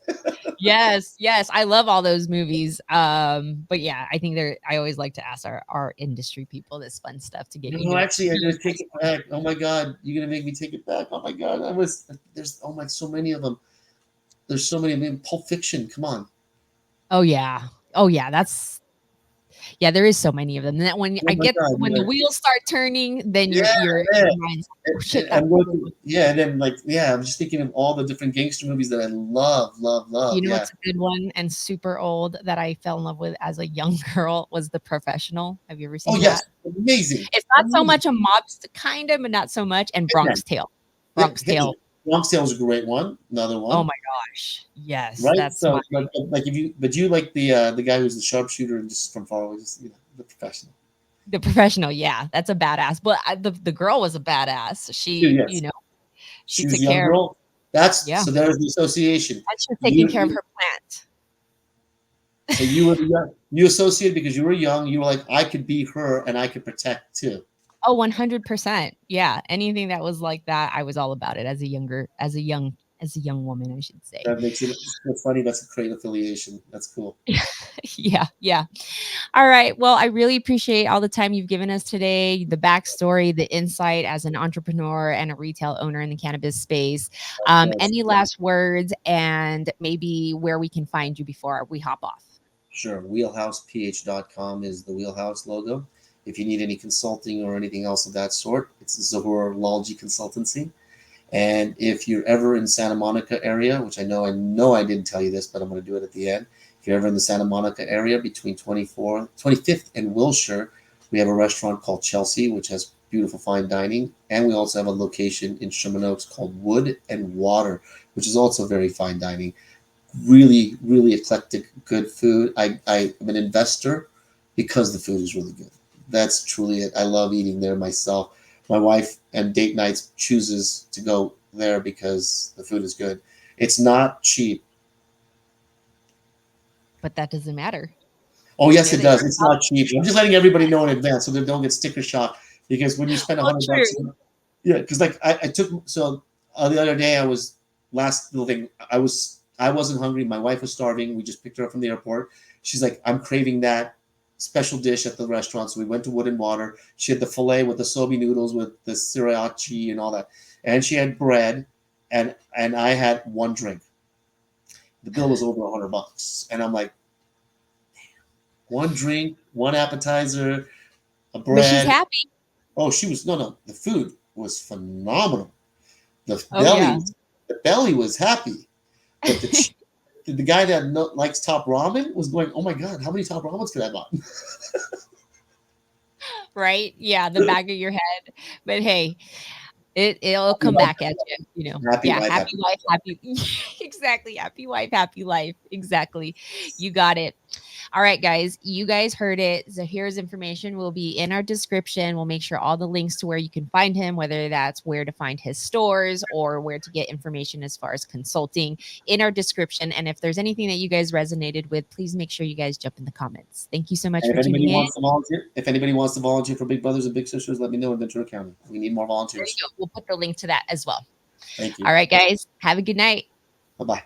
Yes. Yes. I love all those movies. But yeah, I think I always like to ask our industry people this fun stuff to get, No, actually, I'm gonna take advice it on it. back. Oh my God, you're gonna make me take it back. Oh my God, there's oh my so many of them. There's so many. I mean, Pulp Fiction. Come on. Oh yeah. Oh yeah. Yeah, there is so many of them. And that Oh my God. when the wheels start turning, then Yeah, your yeah. mind's like, oh shit, I'm that's a going good to, one. yeah, and then like yeah, I'm just thinking of all the different gangster movies that I love, love, love. You know Yeah. what's a good one and super old that I fell in love with as a young girl was The Professional. Have you ever Oh seen yes, that? amazing, It's not so amazing. much a mobster, kind of, but not so much. And Hitman. Bronx Tale. Yep, Bronx Hitman. Tale. Bronx Tale was a great one. Another Oh one. my gosh. Yes, Right? that's my So, like if you, but you like the guy who's the sharpshooter and just from far away, just the professional. The Professional. Yeah, that's a badass. But the girl was a badass. Dude, She, yes, she she was took a young care of, girl. That's yeah. so. There's the association. And she was taking You, care of you her plant. so you were the young, you associated because you were young. You were like, I could be her and I could protect too. Oh, 100%. Yeah. Anything that was like that, I was all about it as a young woman, I should say. That makes it so funny. That's a great affiliation. That's cool. Yeah, yeah. All right. Well, I really appreciate all the time you've given us today, the backstory, the insight as an entrepreneur and a retail owner in the cannabis space. Yes. Any last words and maybe where we can find you before we hop off? Sure. WheelhousePH.com is the Wheelhouse logo. If you need any consulting or anything else of that sort, it's Zahur Lalji Consultancy. And if you're ever in Santa Monica area, which I know I didn't tell you this, but I'm going to do it at the end. If you're ever in the Santa Monica area between 25th and Wilshire, we have a restaurant called Chelsea, which has beautiful fine dining. And we also have a location in Sherman Oaks called Wood and Water, which is also very fine dining. Really, really eclectic, good food. I am an investor because the food is really good. That's truly it. I love eating there myself. My wife and date nights chooses to go there because the food is good. It's not cheap. But that doesn't matter. Oh You yes, get it it. does. It's not cheap. I'm just letting everybody know in advance so they don't get sticker shock because when you spend a Oh, hundred true. bucks, Yeah, because like I took so the other day I was last little thing I wasn't hungry. My wife was starving. We just picked her up from the airport. She's like, I'm craving that special dish at the restaurant. So we went to Wood and Water. She had the filet with the soba noodles with the sriracha and all that, and she had bread, and I had one drink. The bill was over $100, and I'm like, one drink, one appetizer, a But she's bread. happy. Oh, she was no. The food was phenomenal. The Oh belly, yeah. the belly was happy, but the guy that likes top ramen was going, "Oh my god, how many top ramens could I buy?" Right? Yeah, the back of your head. But hey, it'll Happy come wife, back at you, you know. happy Yeah, wife, happy happy wife, life. happy exactly, happy wife, happy life. Exactly. You got it. All right, guys, you guys heard it. Zahir's information will be in our description. We'll make sure all the links to where you can find him, whether that's where to find his stores or where to get information as far as consulting, in our description. And if there's anything that you guys resonated with, please make sure you guys jump in the comments. Thank you so much And for if anybody tuning in. wants to volunteer, for Big Brothers and Big Sisters, let me know in Ventura County. We need more There you volunteers. go. We'll put the link to that as well. Thank you. All right, guys, have a good night. Bye bye.